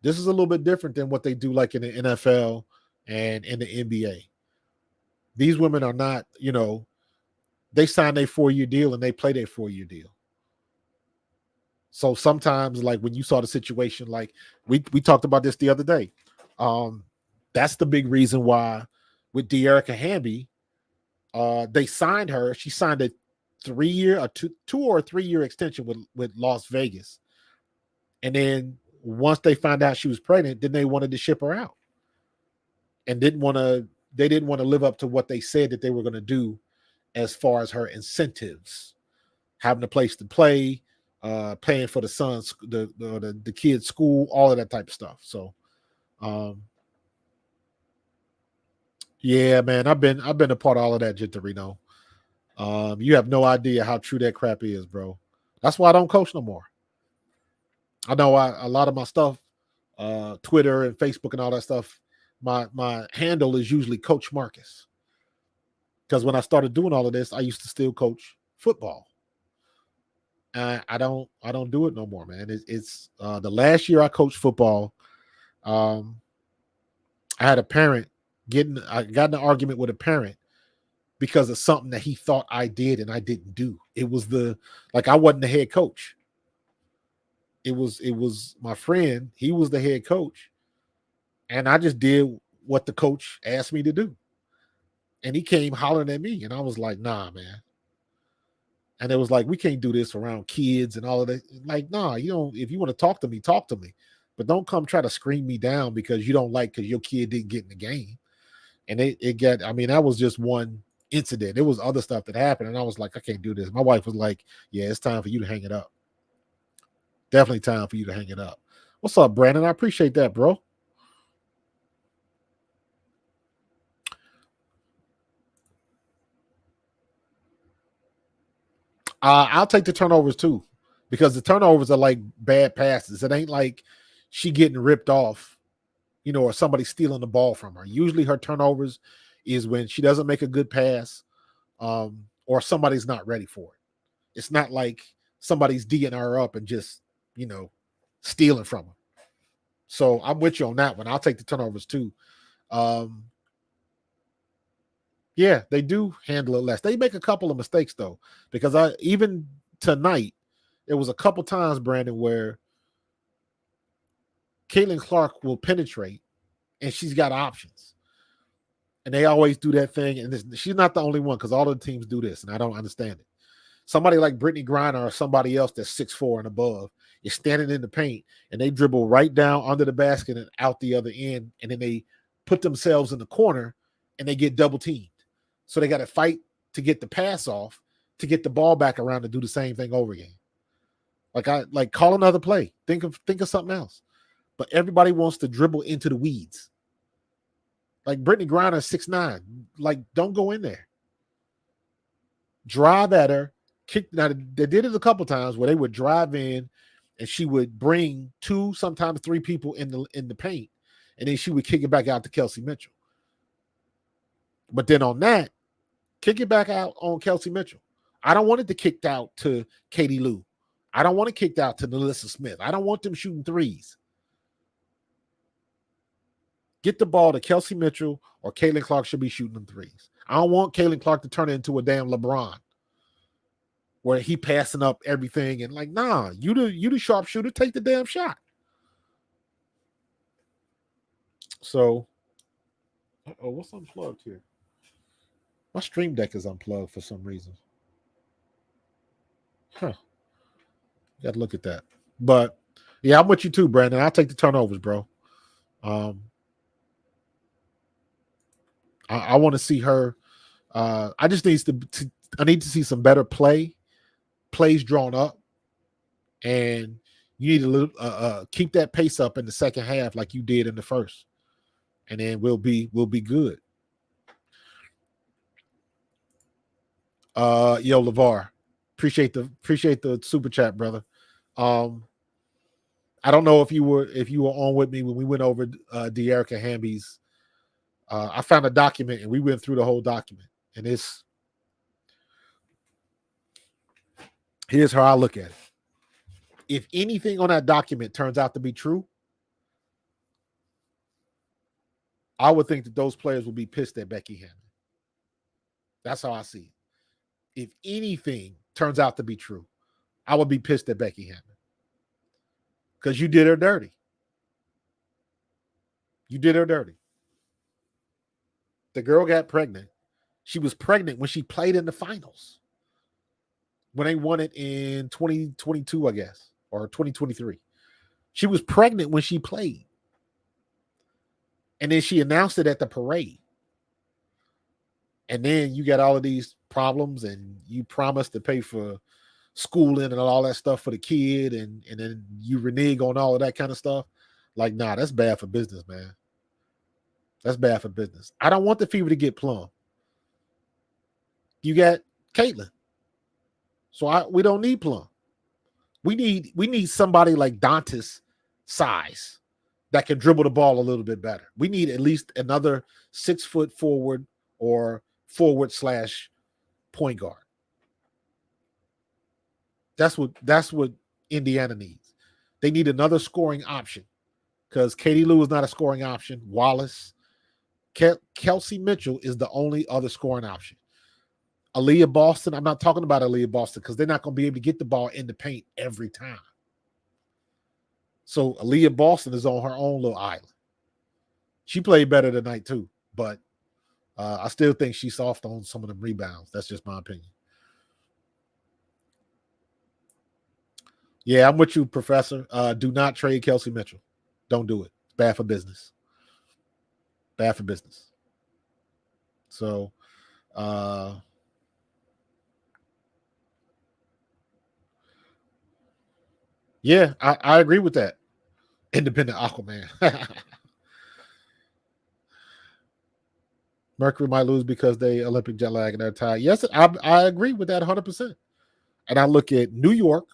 [SPEAKER 1] This is a little bit different than what they do like in the NFL and in the NBA. These women are not, they sign a 4-year deal and they play their 4-year deal. So sometimes, like when you saw the situation, like we talked about this the other day. That's the big reason why with De'Erica Hamby, they signed her. She signed a 3-year, a 2 or 3-year extension with Las Vegas. And then once they found out she was pregnant, then they wanted to ship her out. And they didn't want to live up to what they said that they were going to do as far as her incentives, having a place to play, paying for the son's the kid's school, all of that type of stuff. So yeah, man, I've been a part of all of that, Gentorino. You have no idea how true that crap is, bro. That's why I don't coach no more. I know a lot of my stuff, Twitter and Facebook and all that stuff, my handle is usually Coach Marcus. Because when I started doing all of this, I used to still coach football. And I don't do it no more, man. It's the last year I coached football. I had a parent I got in an argument with a parent because of something that he thought I did and I didn't do. It was I wasn't the head coach. It was my friend. He was the head coach. And I just did what the coach asked me to do. And he came hollering at me. And I was like, nah, man. And it was like, we can't do this around kids and all of that. Like, nah, you don't. If you want to talk to me, talk to me. But don't come try to scream me down because you don't like because your kid didn't get in the game. And it got, I mean, that was just one incident. There was other stuff that happened. And I was like, I can't do this. My wife was like, yeah, it's time for you to hang it up. Definitely time for you to hang it up. What's up, Brandon? I appreciate that, bro. I'll take the turnovers too, because the turnovers are like bad passes. It ain't like she getting ripped off, or somebody stealing the ball from her. Usually her turnovers is when she doesn't make a good pass, or somebody's not ready for it. It's not like somebody's D'ing her up and just, stealing from her. So I'm with you on that one. I'll take the turnovers too. Yeah, they do handle it less. They make a couple of mistakes though, because even tonight, there was a couple times, Brandon, where Caitlin Clark will penetrate and she's got options. And they always do that thing. And she's not the only one, because all of the teams do this, and I don't understand it. Somebody like Brittany Griner or somebody else that's 6'4" and above is standing in the paint, and they dribble right down under the basket and out the other end, and then they put themselves in the corner and they get double teamed. So they got to fight to get the pass off, to get the ball back around to do the same thing over again. Like call another play. Think of something else. But everybody wants to dribble into the weeds. Like Brittany Griner, 6'9". Like, don't go in there. Drive at her. Kick. Now they did it a couple times where they would drive in, and she would bring 2, sometimes 3 people in the paint, and then she would kick it back out to Kelsey Mitchell. But then on that, kick it back out on Kelsey Mitchell. I don't want it to kicked out to Katie Lou. I don't want it kicked out to Melissa Smith. I don't want them shooting threes. Get the ball to Kelsey Mitchell, or Caitlin Clark should be shooting them threes. I don't want Caitlin Clark to turn it into a damn LeBron, where he passing up everything and like, nah, you the sharpshooter, take the damn shot. So, what's unplugged here? My Stream Deck is unplugged for some reason. Huh. Got to look at that. But yeah, I'm with you too, Brandon. I'll take the turnovers, bro. I want to see her. I just I need to see some better plays drawn up, and you need to keep that pace up in the second half like you did in the first, and then we'll be good. Yo, LeVar, appreciate the super chat, brother. I don't know if you were on with me when we went over De'Erica Hamby's. I found a document, and we went through the whole document, and here's how I look at it. If anything on that document turns out to be true, I would think that those players will be pissed at Becky Hammon. That's how I see it. If anything turns out to be true, I would be pissed at Becky Hammon, because you did her dirty. You did her dirty. The girl got pregnant. She was pregnant when she played in the finals, when they won it in 2022, I guess, or 2023. She was pregnant when she played. And then she announced it at the parade. And then you got all of these problems, and you promised to pay for schooling and all that stuff for the kid, and then you renege on all of that kind of stuff. Like, nah, that's bad for business, man. That's bad for business. I don't want the Fever to get plumb. You got Caitlin. So we don't need plumb. We need somebody like Dantas size that can dribble the ball a little bit better. We need at least another 6-foot forward, or forward/point guard. That's what Indiana needs. They need another scoring option, because Katie Lou is not a scoring option. Wallace, Kelsey Mitchell is the only other scoring option. Aaliyah Boston, I'm not talking about Aaliyah Boston, because they're not going to be able to get the ball in the paint every time. So Aaliyah Boston is on her own little island. She played better tonight too, but I still think she's soft on some of them rebounds. That's just my opinion. Yeah, I'm with you, Professor. Do not trade Kelsey Mitchell. Don't do it. It's bad for business. Bad for business. So, uh, yeah, I agree with that. Independent Aquaman. Mercury might lose because they Olympic jet lag and they're tired. Yes, I agree with that 100%. And I look at New York,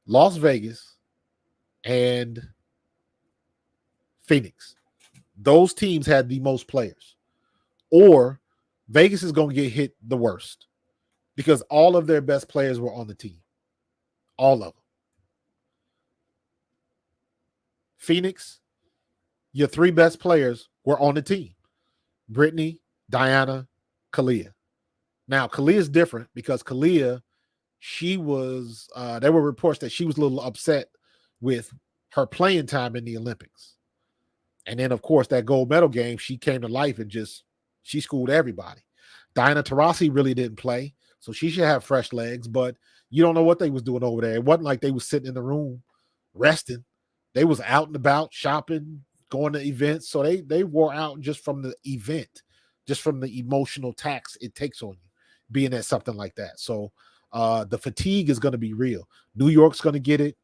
[SPEAKER 1] Las Vegas, and Phoenix. Those teams had the most players. Or Vegas is going to get hit the worst because all of their best players were on the team. All of them. Phoenix, your three best players were on the team. Brittany, Diana, Kahleah. Now, Kahleah is different because Kahleah, she was, there were reports that she was a little upset with her playing time in the Olympics. And then, of course, that gold medal game, she came to life and she schooled everybody. Diana Taurasi really didn't play, so she should have fresh legs, but you don't know what they was doing over there. It wasn't like they was sitting in the room resting. They was out and about shopping, going to events. So they wore out just from the event, just from the emotional tax it takes on you, being at something like that. So the fatigue is going to be real. New York's going to get it.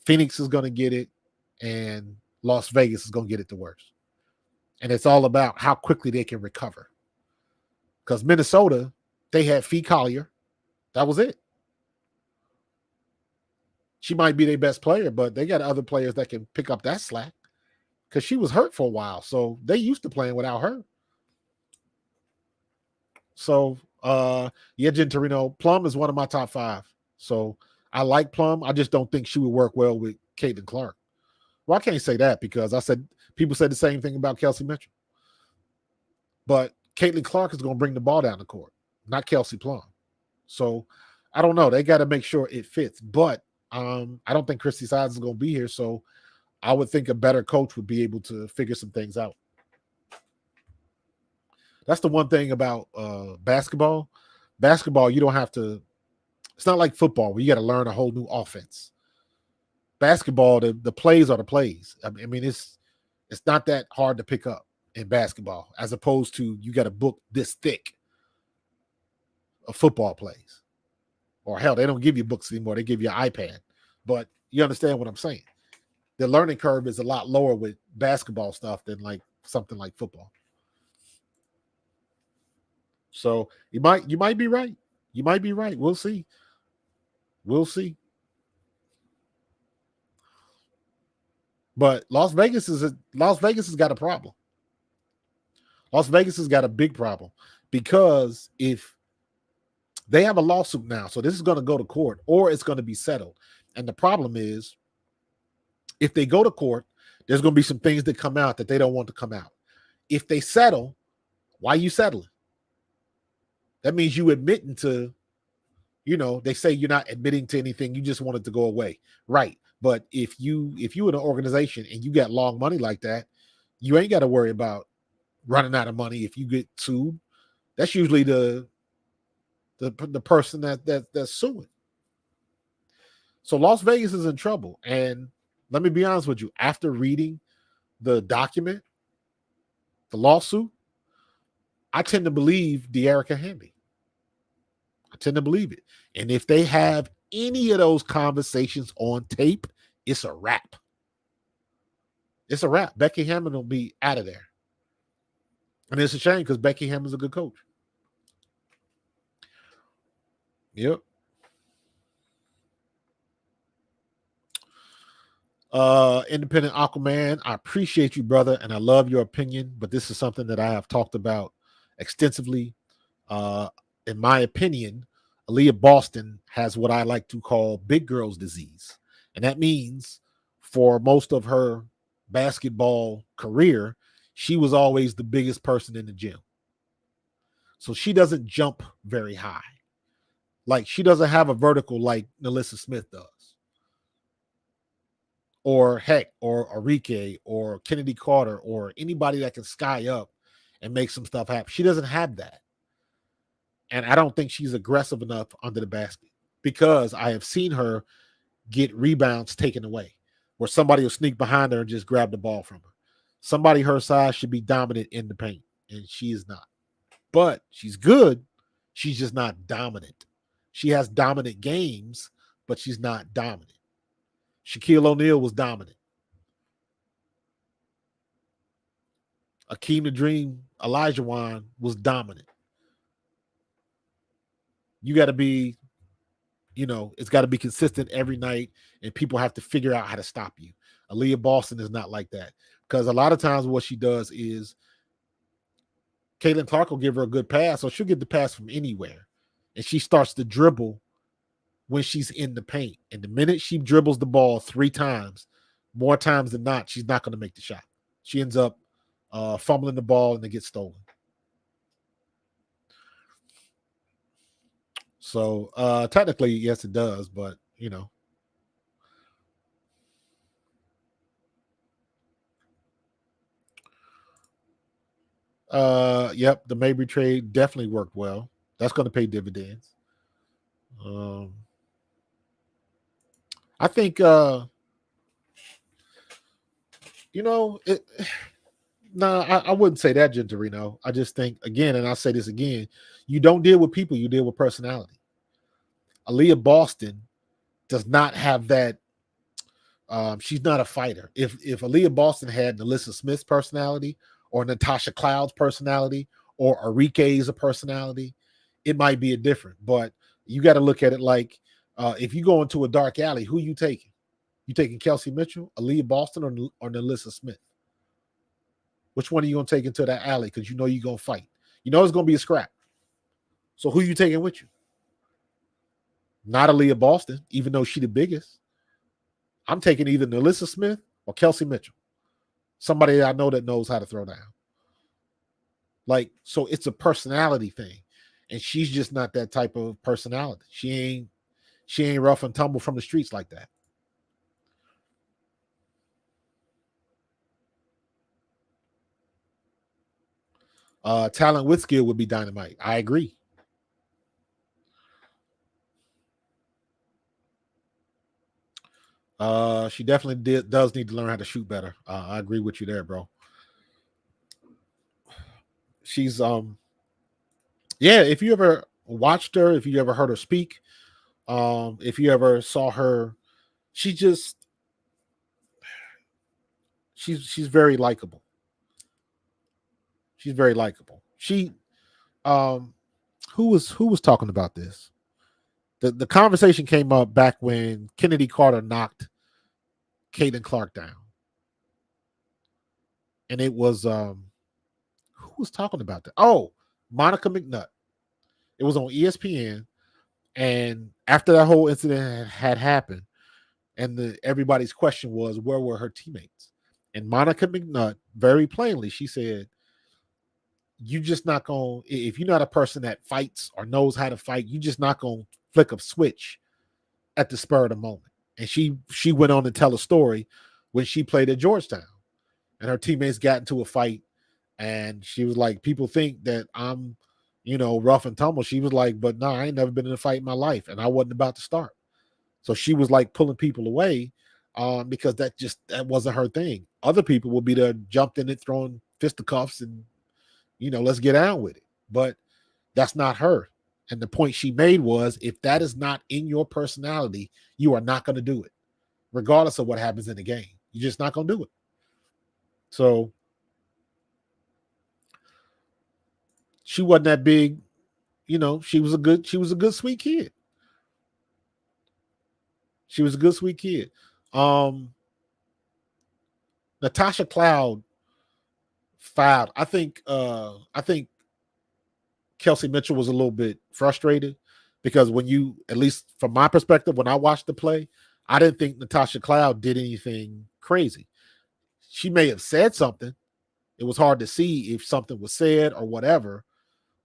[SPEAKER 1] Phoenix is going to get it. And Las Vegas is going to get it the worst. And it's all about how quickly they can recover. Because Minnesota, they had Fee Kahleah. That was it. She might be their best player, but they got other players that can pick up that slack because she was hurt for a while. So they used to playing without her. So, yeah, Jen Torino, Plum is one of my top 5. So I like Plum. I just don't think she would work well with Caitlin Clark. Well, I can't say that because people said the same thing about Kelsey Mitchell. But Caitlin Clark is going to bring the ball down the court, not Kelsey Plum. So I don't know. They got to make sure it fits. But I don't think Christy Sides is going to be here. So I would think a better coach would be able to figure some things out. That's the one thing about basketball. Basketball, you don't have to. It's not like football where you got to learn a whole new offense. Basketball, the plays are the plays. I mean, it's not that hard to pick up in basketball, as opposed to you got a book this thick of football plays. Or hell, they don't give you books anymore. They give you an iPad. But you understand what I'm saying. The learning curve is a lot lower with basketball stuff than like something like football. So you might be right. You might be right. We'll see. We'll see. But Las Vegas has got a problem. Las Vegas has got a big problem because if they have a lawsuit now, so this is going to go to court or it's going to be settled. And the problem is, if they go to court, there's going to be some things that come out that they don't want to come out. If they settle, why are you settling? That means you admitting to, they say you're not admitting to anything. You just want it to go away. Right. But if you in an organization and you got long money like that, you ain't got to worry about running out of money if you get sued. That's usually the person that's suing. So Las Vegas is in trouble. And let me be honest with you. After reading the document, the lawsuit, I tend to believe De'Erica Hamby. I tend to believe it. And if they have any of those conversations on tape, it's a wrap. It's a wrap. Becky Hammond will be out of there. And it's a shame because Becky Hammond's a good coach. Yep. Independent Aquaman, I appreciate you, brother, and I love your opinion, but this is something that I have talked about extensively. In my opinion, Aaliyah Boston has what I like to call big girl's disease. And that means for most of her basketball career, she was always the biggest person in the gym. So she doesn't jump very high. Like she doesn't have a vertical like Nalissa Smith does. Or heck, or Enrique, or Kennedy Carter, or anybody that can sky up and make some stuff happen. She doesn't have that. And I don't think she's aggressive enough under the basket because I have seen her get rebounds taken away, where somebody will sneak behind her and just grab the ball from her. Somebody her size should be dominant in the paint, and she is not. But she's good. She's just not dominant. She has dominant games, but she's not dominant. Shaquille O'Neal was dominant. Akeem the Dream Olajuwon was dominant. You got to be, it's got to be consistent every night, and people have to figure out how to stop you. Aaliyah Boston is not like that, because a lot of times what she does is Caitlin Clark will give her a good pass, so she'll get the pass from anywhere, and she starts to dribble when she's in the paint. And the minute she dribbles the ball 3 times, more times than not, she's not going to make the shot. She ends up fumbling the ball, and it gets stolen. So technically, yes, it does, but yep, the Mabry trade definitely worked well. That's going to pay dividends. I think no, I wouldn't say that, Gentorino. I just think, again, and I'll say this again, you don't deal with people, you deal with personality. Aaliyah Boston does not have that. She's not a fighter. If Aaliyah Boston had Alyssa Smith's personality, or Natasha Cloud's personality, or Arike's personality, it might be a different. But you got to look at it like, if you go into a dark alley, who you taking? You taking Kelsey Mitchell, Aaliyah Boston, or Alyssa Smith? Which one are you going to take into that alley? Because you're going to fight. It's going to be a scrap. So who you taking with you? Not Aaliyah Boston, even though she's the biggest. I'm taking either Alyssa Smith or Kelsey Mitchell. Somebody that I know that knows how to throw down. So it's a personality thing. And she's just not that type of personality. She ain't rough and tumble from the streets like that. Talent with skill would be dynamite. I agree. She definitely does need to learn how to shoot better. I agree with you there, bro. She's if you ever watched her, if you ever heard her speak, if you ever saw her, she's very likable. She's very likable. Who was talking about this? The conversation came up back when Kennedy Carter knocked Caitlin Clark down. And it was who was talking about that? Oh, Monica McNutt. It was on ESPN. And after that whole incident had happened, and everybody's question was, where were her teammates? And Monica McNutt, very plainly, she said, you just not going, if you're not a person that fights or knows how to fight, you just not going to flick a switch at the spur of the moment. And she went on to tell a story when she played at Georgetown and her teammates got into a fight, and she was like, people think that I'm, rough and tumble. She was like, but no, I ain't never been in a fight in my life, and I wasn't about to start. So she was like pulling people away because that wasn't her thing. Other people will be there, jumped in it, throwing fisticuffs, and let's get out with it. But that's not her. And the point she made was, if that is not in your personality, you are not going to do it, regardless of what happens in the game. You're just not going to do it. So she wasn't that big. She was a good sweet kid. She was a good sweet kid. Natasha Cloud fouled. I think Kelsey Mitchell was a little bit frustrated because at least from my perspective, when I watched the play, I didn't think Natasha Cloud did anything crazy. She may have said something. It was hard to see if something was said or whatever,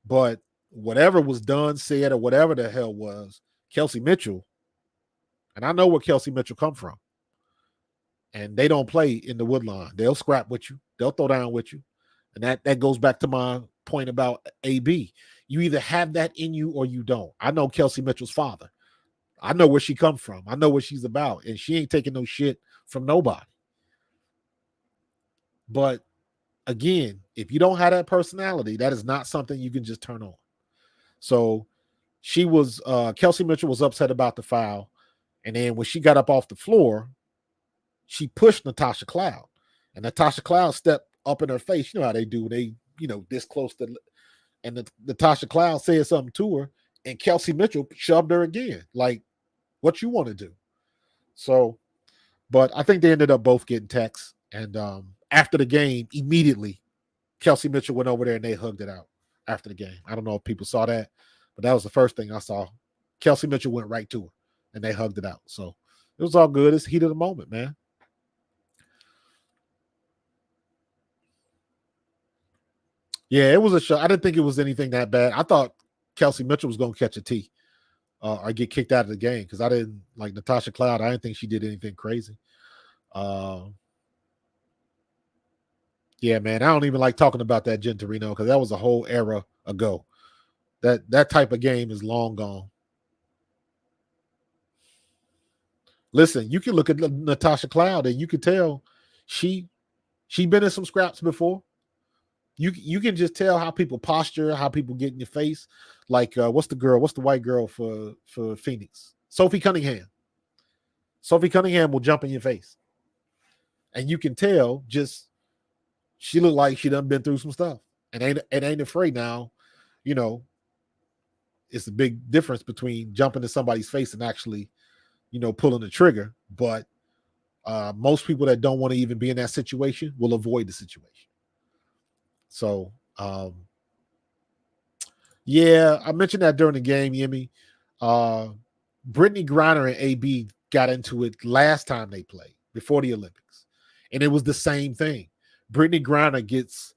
[SPEAKER 1] but whatever was done, said, or whatever the hell was, Kelsey Mitchell, and I know where Kelsey Mitchell come from, and they don't play in the woodline. They'll scrap with you. They'll throw down with you. And that goes back to my point about AB. You either have that in you or you don't. I know Kelsey Mitchell's father. I know where she come from. I know what she's about, and she ain't taking no shit from nobody. But again, if you don't have that personality, that is not something you can just turn on. So she was Kelsey Mitchell was upset about the foul, and then when she got up off the floor, she pushed Natasha Cloud, and Natasha Cloud stepped up in her face. You know how they do? They this close to, and Natasha Cloud said something to her, and Kelsey Mitchell shoved her again. Like, what you want to do? So, but I think they ended up both getting texts, and after the game, immediately Kelsey Mitchell went over there and they hugged it out after the game. I don't know if people saw that, but that was the first thing I saw. Kelsey Mitchell went right to her and they hugged it out. So it was all good. It's the heat of the moment, man. Yeah, it was a show. I didn't think it was anything that bad. I thought Kelsey Mitchell was going to catch a T or get kicked out of the game because I didn't like Natasha Cloud. I didn't think she did anything crazy. Yeah, man, I don't even like talking about that Jen Torino because that was a whole era ago. That type of game is long gone. Listen, you can look at Natasha Cloud and you can tell she been in some scraps before. You can just tell how people posture, how people get in your face. Like what's the white girl for Phoenix? Sophie Cunningham. Sophie Cunningham will jump in your face. And you can tell just she looked like she done been through some stuff and ain't afraid now. It's a big difference between jumping in somebody's face and actually, pulling the trigger. But most people that don't want to even be in that situation will avoid the situation. So, yeah, I mentioned that during the game, Yemi. Brittany Griner and AB got into it last time they played before the Olympics. And it was the same thing. Brittany Griner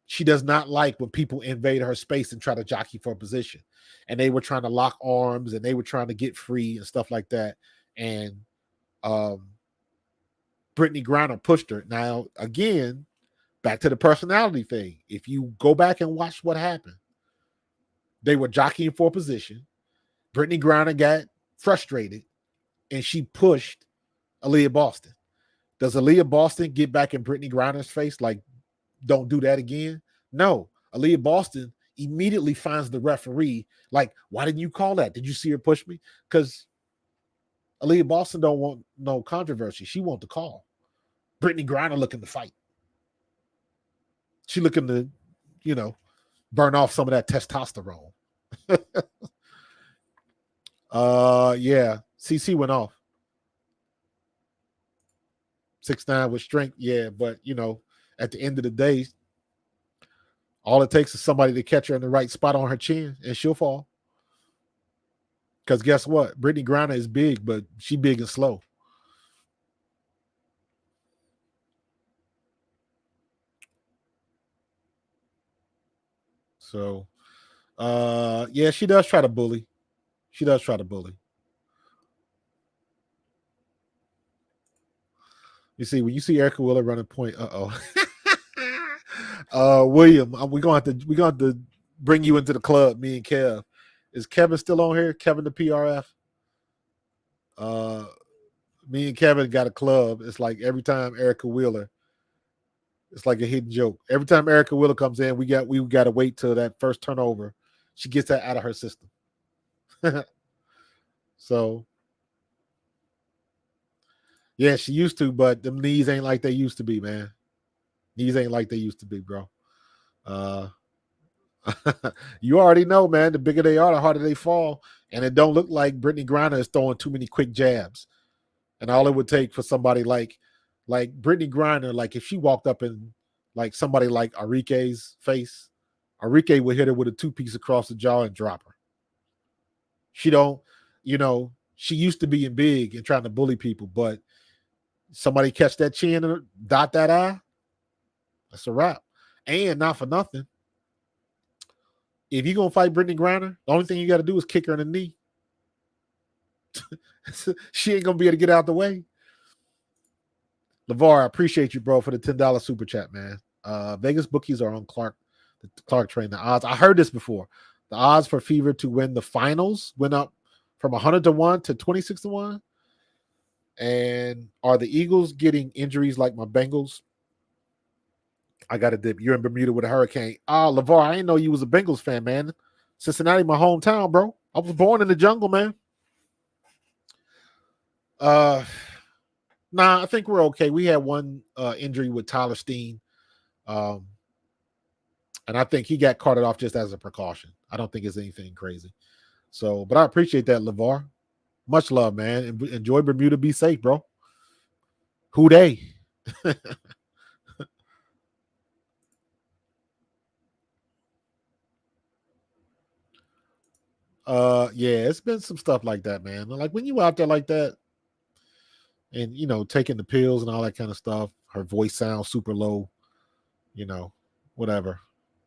[SPEAKER 1] she does not like when people invade her space and try to jockey for a position. And they were trying to lock arms and they were trying to get free and stuff like that. And Brittany Griner pushed her. Now, again, back to the personality thing. If you go back and watch what happened, they were jockeying for a position. Brittany Griner got frustrated and she pushed Aaliyah Boston. Does Aaliyah Boston get back in Brittany Griner's face like, don't do that again? No. Aaliyah Boston immediately finds the referee like, why didn't you call that? Did you see her push me? Because Aaliyah Boston don't want no controversy. She wants the call. Brittany Griner looking to fight. She looking to, burn off some of that testosterone. Yeah. CC went off. 6'9" with strength, yeah, but at the end of the day, all it takes is somebody to catch her in the right spot on her chin, and she'll fall. Because guess what? Brittany Griner is big, but she big and slow. So, yeah, she does try to bully. She does try to bully. You see, when you see Erica Wheeler running point, William, we're gonna have to bring you into the club, me and Kev. Is Kevin still on here? Kevin the PRF? Me and Kevin got a club. It's like every time Erica Wheeler, it's like a hidden joke. Every time Erica Wheeler comes in, we got to wait till that first turnover. She gets that out of her system. So, yeah, she used to, but them knees ain't like they used to be, man. Knees ain't like they used to be, bro. You already know, man. The bigger they are, the harder they fall. And it don't look like Brittany Griner is throwing too many quick jabs. And all it would take for somebody like Brittany Griner, like if she walked up in like somebody like Arike's face, Arike would hit her with a 2-piece across the jaw and drop her. She don't, she used to being big and trying to bully people, but somebody catch that chin and dot that eye, that's a wrap. And not for nothing, if you're going to fight Brittany Griner, the only thing you got to do is kick her in the knee. She ain't going to be able to get out the way. LeVar, I appreciate you, bro, for the $10 super chat, man. Vegas bookies are on the Clark train. The odds, I heard this before. The odds for Fever to win the finals went up from 100-1 to 26-1. And are the Eagles getting injuries like my Bengals? I got a dip. You're in Bermuda with a hurricane. LeVar, I didn't know you was a Bengals fan, man. Cincinnati, my hometown, bro. I was born in the jungle, man. Nah, I think we're okay. We had one injury with Tyler Steen. And I think he got carted off just as a precaution. I don't think it's anything crazy. So, but I appreciate that, LeVar. Much love, man. Enjoy Bermuda. Be safe, bro. Who they? Yeah, it's been some stuff like that, man. Like when you out there like that and taking the pills and all that kind of stuff, her voice sounds super low, whatever.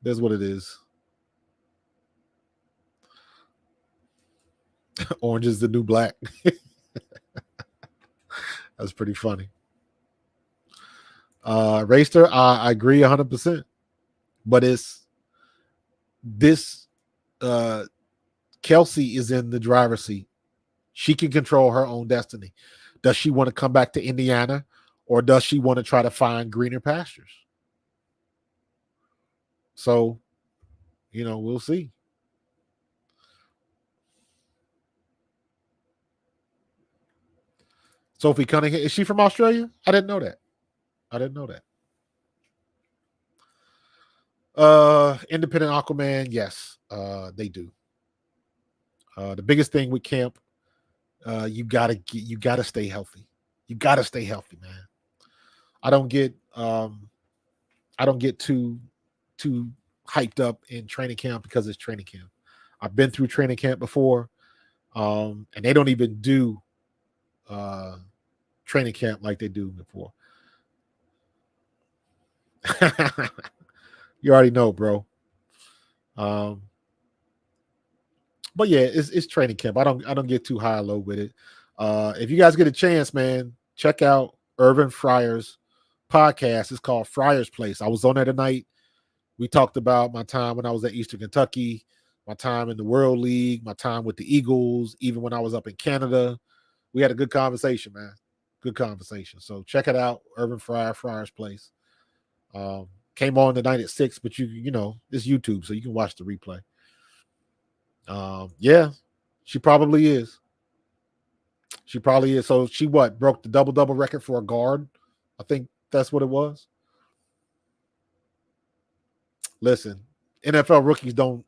[SPEAKER 1] That's what it is. Orange is the new black. That's pretty funny. Raster, I agree 100%. But it's this Kelsey is in the driver's seat. She can control her own destiny. Does she want to come back to Indiana, or does she want to try to find greener pastures? So, we'll see. Sophie Cunningham, is she from Australia? I didn't know that. Independent Aquaman, yes, they do. The biggest thing with camp, you gotta stay healthy. You gotta stay healthy, man. I don't get too hyped up in training camp because it's training camp. I've been through training camp before, and they don't even do training camp like they do before. You already know, bro. But yeah, it's training camp. I don't get too high or low with it. If you guys get a chance, man, check out Irvin Fryer's podcast. It's called Fryer's Place. I was on there tonight. We talked about my time when I was at Eastern Kentucky, my time in the World League, my time with the Eagles, even when I was up in Canada. We had a good conversation, man. Good conversation. So check it out, Irvin Fryer, Fryer's Place. Came on tonight at 6, but it's YouTube, so you can watch the replay. Yeah, she probably is. So she broke the double record for a guard? I think that's what it was. Listen, NFL rookies don't.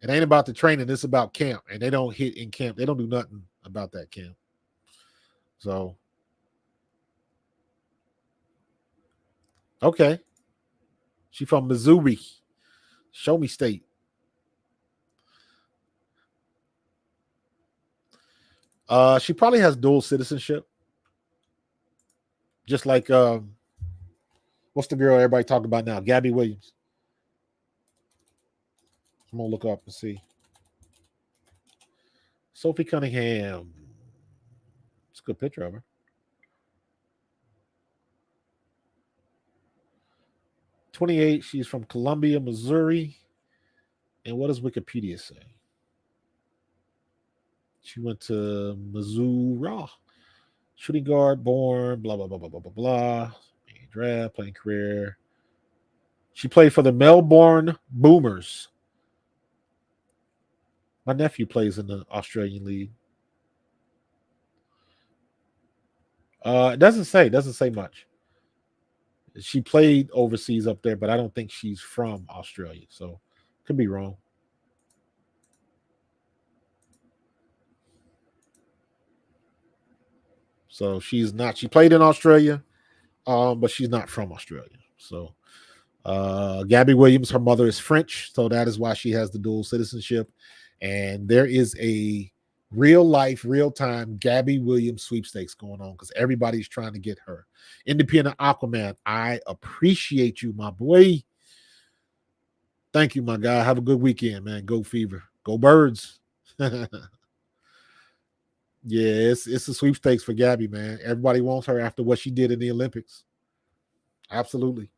[SPEAKER 1] It ain't about the training. It's about camp, and they don't hit in camp. They don't do nothing about that camp. So, okay. She from Missouri. Show me state. She probably has dual citizenship. Just like what's the girl everybody talking about now? Gabby Williams. I'm gonna look up and see. Sophie Cunningham. It's a good picture of her. "28. She's from Columbia, Missouri. And what does Wikipedia say? She went to Missouri. Shooting guard, born, blah, blah, blah, blah, blah, blah, blah. Draft, playing career. She played for the Melbourne Boomers. My nephew plays in the Australian League. It doesn't say much. She played overseas up there, but I don't think she's from Australia, so could be wrong. So she's not. She played in Australia, but she's not from Australia. So Gabby Williams, her mother is French, so that is why she has the dual citizenship. And there is a real life, real time Gabby Williams sweepstakes going on because everybody's trying to get her. Independent Aquaman, I appreciate you, my boy. Thank you, my guy. Have a good weekend, man. Go Fever. Go Birds. Yeah, it's a sweepstakes for Gabby, man. Everybody wants her after what she did in the Olympics. Absolutely.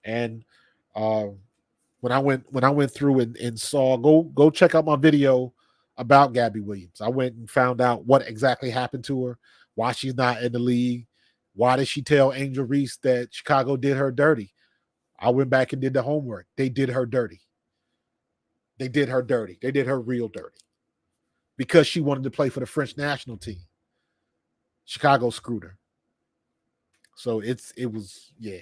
[SPEAKER 1] And when I went through and saw, go check out my video about Gabby Williams. I went and found out what exactly happened to her, why she's not in the league. Why did she tell Angel Reese that Chicago did her dirty? I went back and did the homework. They did her dirty. They did her dirty. They did her real dirty because she wanted to play for the French national team. Chicago screwed her. So it was, yeah.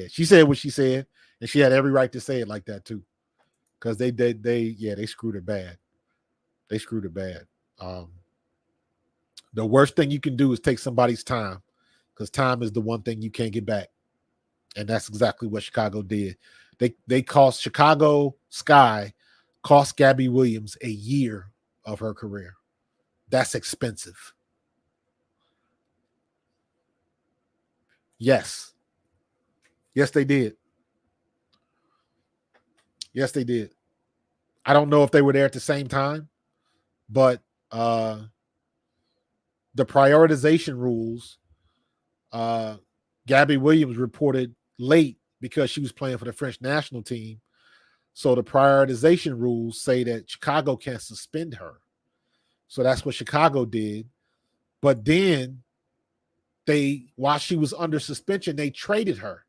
[SPEAKER 1] She said what she said, and she had every right to say it like that too. Because they screwed her bad. They screwed her bad. The worst thing you can do is take somebody's time, because time is the one thing you can't get back. And that's exactly what Chicago did. They cost Chicago Sky, cost Gabby Williams a year of her career. That's expensive. Yes. Yes, they did. Yes, they did. I don't know if they were there at the same time, but the prioritization rules, Gabby Williams reported late because she was playing for the French national team. So the prioritization rules say that Chicago can't suspend her. So that's what Chicago did. But then while she was under suspension, they traded her.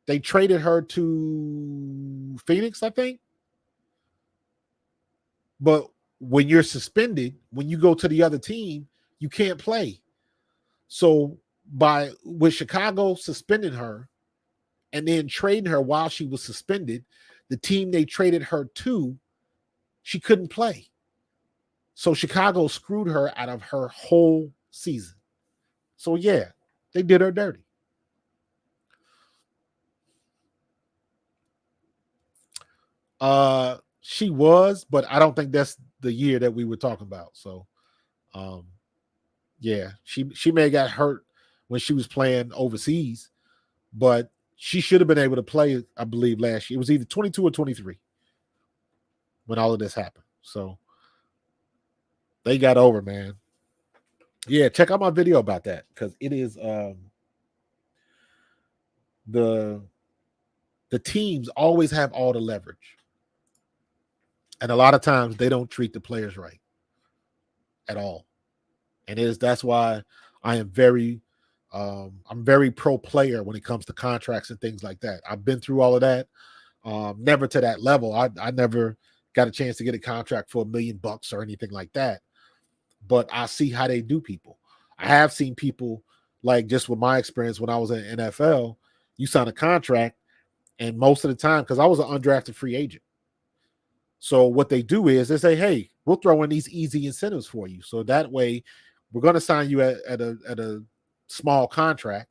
[SPEAKER 1] They traded her to Phoenix, I think. But when you're suspended, when you go to the other team, you can't play. So with Chicago suspending her and then trading her while she was suspended, the team they traded her to, she couldn't play. So Chicago screwed her out of her whole season. So yeah, they did her dirty. She was, but I don't think that's the year that we were talking about. So yeah, she may have got hurt when she was playing overseas, but she should have been able to play, I believe, last year. It was either 22 or 23 when all of this happened. So they got over, man. Yeah, check out my video about that, because it is the teams always have all the leverage. And a lot of times they don't treat the players right at all. And that's why I am I'm very pro player when it comes to contracts and things like that. I've been through all of that. Never to that level. I never got a chance to get a contract for $1 million or anything like that. But I see how they do people. I have seen people, like, just with my experience when I was in NFL, you sign a contract, and most of the time, because I was an undrafted free agent. So what they do is they say, hey, we'll throw in these easy incentives for you. So that way we're going to sign you at a small contract,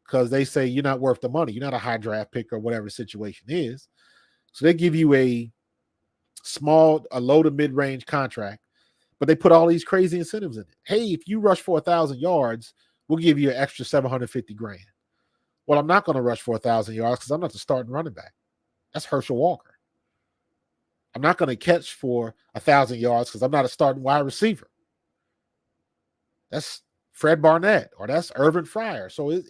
[SPEAKER 1] because they say you're not worth the money. You're not a high draft pick or whatever the situation is. So they give you a low to mid-range contract, but they put all these crazy incentives in it. Hey, if you rush for 1,000 yards, we'll give you an extra $750,000. Well, I'm not going to rush for 1,000 yards because I'm not the starting running back. That's Herschel Walker. I'm not going to catch for 1,000 yards because I'm not a starting wide receiver. That's Fred Barnett, or that's Irvin Fryer. So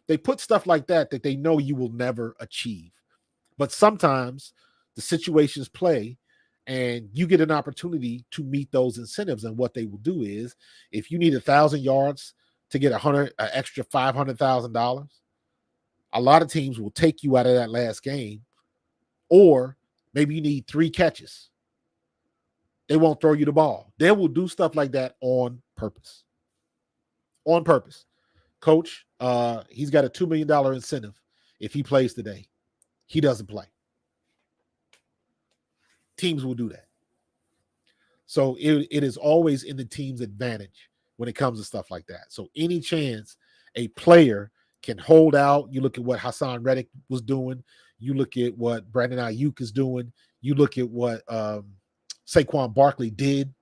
[SPEAKER 1] they put stuff like that they know you will never achieve. But sometimes the situations play, and you get an opportunity to meet those incentives. And what they will do is, if you need 1,000 yards to get an extra $500,000, a lot of teams will take you out of that last game. Or maybe you need 3 catches. They won't throw you the ball. They will do stuff like that on purpose. On purpose. Coach, he's got a $2 million incentive if he plays today. He doesn't play. Teams will do that. So it is always in the team's advantage when it comes to stuff like that. So any chance a player can hold out, you look at what Hassan Reddick was doing, you look at what Brandon Ayuk is doing, you look at what Saquon Barkley did.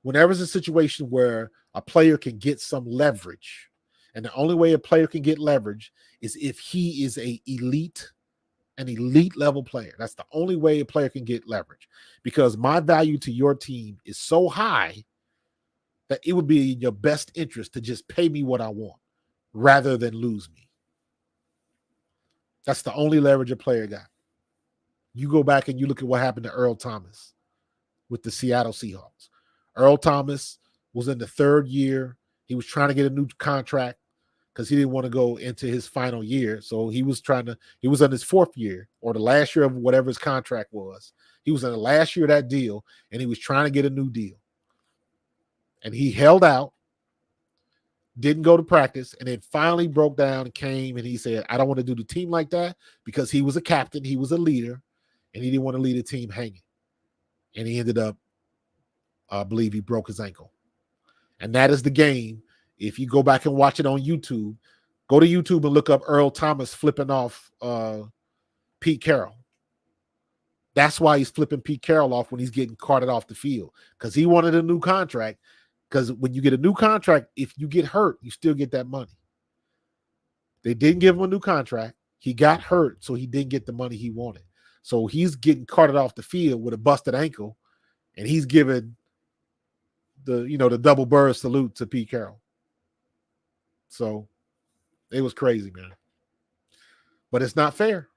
[SPEAKER 1] Whenever there's a situation where a player can get some leverage, and the only way a player can get leverage is if he is an elite level player. That's the only way a player can get leverage, because my value to your team is so high that it would be in your best interest to just pay me what I want rather than lose me. That's the only leverage a player got. You go back and you look at what happened to Earl Thomas. with the Seattle Seahawks. Earl Thomas was in the third year. He was trying to get a new contract because he didn't want to go into his final year. So he was in his fourth year or the last year of whatever his contract was. He was in the last year of that deal, and he was trying to get a new deal. And he held out, didn't go to practice, and then finally broke down and came, and he said, I don't want to do the team like that, because he was a captain, he was a leader, and he didn't want to leave the team hanging. And he ended up, I believe he broke his ankle. And that is the game. If you go back and watch it on YouTube, go to YouTube and look up Earl Thomas flipping off Pete Carroll. That's why he's flipping Pete Carroll off when he's getting carted off the field, because he wanted a new contract. Because when you get a new contract, if you get hurt, you still get that money. They didn't give him a new contract. He got hurt, so he didn't get the money he wanted. So he's getting carted off the field with a busted ankle, and he's giving the double bird salute to Pete Carroll. So it was crazy, man. But it's not fair.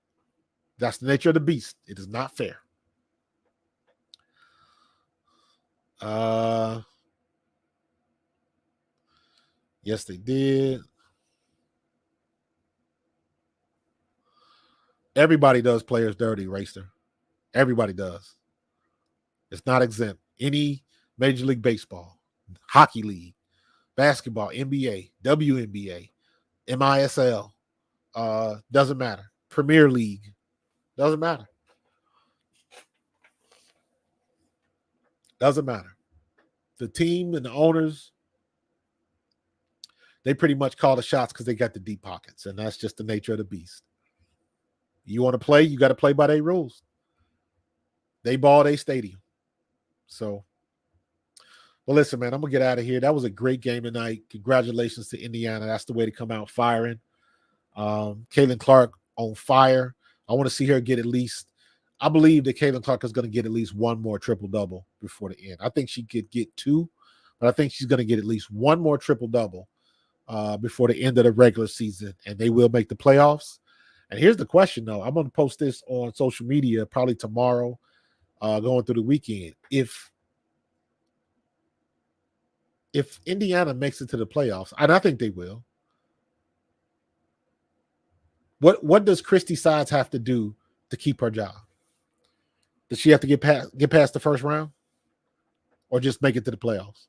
[SPEAKER 1] That's the nature of the beast. It is not fair. Yes, they did. Everybody does players dirty, Racer. Everybody does. It's not exempt. Any Major League Baseball, Hockey League, basketball, NBA, WNBA, MISL, doesn't matter. Premier League, doesn't matter. Doesn't matter. The team and the owners, they pretty much call the shots because they got the deep pockets, and that's just the nature of the beast. You want to play, you got to play by their rules. They ball, they stadium. So, well, listen, man, I'm going to get out of here. That was a great game tonight. Congratulations to Indiana. That's the way to come out firing. Caitlin Clark on fire. I want to see her get at least, I believe that Caitlin Clark is going to get at least one more triple-double before the end. I think she could get two, but I think she's going to get at least one more triple-double before the end of the regular season, and they will make the playoffs. And here's the question, though. I'm going to post this on social media probably tomorrow, going through the weekend. If Indiana makes it to the playoffs, and I think they will, what does Christy Sides have to do to keep her job? Does she have to get past the first round, or just make it to the playoffs?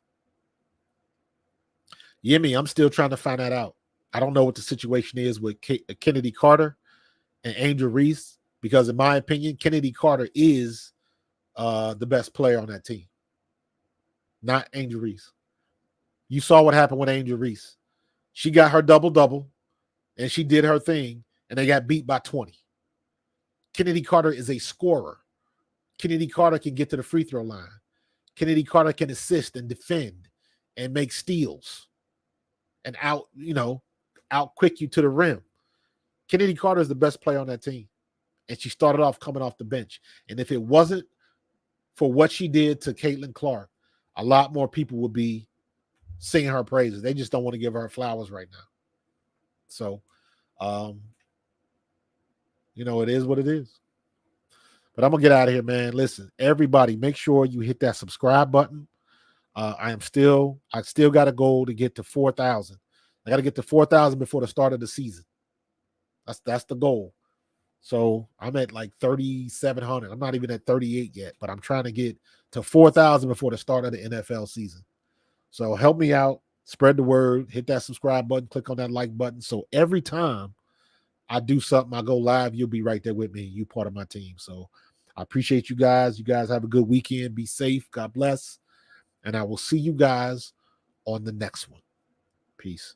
[SPEAKER 1] Yimmy, I'm still trying to find that out. I don't know what the situation is with Kennedy Carter and Angel Reese, because in my opinion, Kennedy Carter is the best player on that team, not Angel Reese. You saw what happened with Angel Reese. She got her double-double, and she did her thing, and they got beat by 20. Kennedy Carter is a scorer. Kennedy Carter can get to the free throw line. Kennedy Carter can assist and defend and make steals and out quick you to the rim. Kennedy Carter is the best player on that team. And she started off coming off the bench. And if it wasn't for what she did to Caitlin Clark, a lot more people would be singing her praises. They just don't want to give her flowers right now. So, it is what it is. But I'm going to get out of here, man. Listen, everybody, make sure you hit that subscribe button. I still got a goal to get to 4,000. I got to get to 4,000 before the start of the season. That's the goal. So I'm at like 3,700. I'm not even at 38 yet, but I'm trying to get to 4,000 before the start of the NFL season. So help me out, spread the word, hit that subscribe button, click on that like button. So every time I do something, I go live, you'll be right there with me. You part of my team. So I appreciate you guys. You guys have a good weekend. Be safe. God bless. And I will see you guys on the next one. Peace.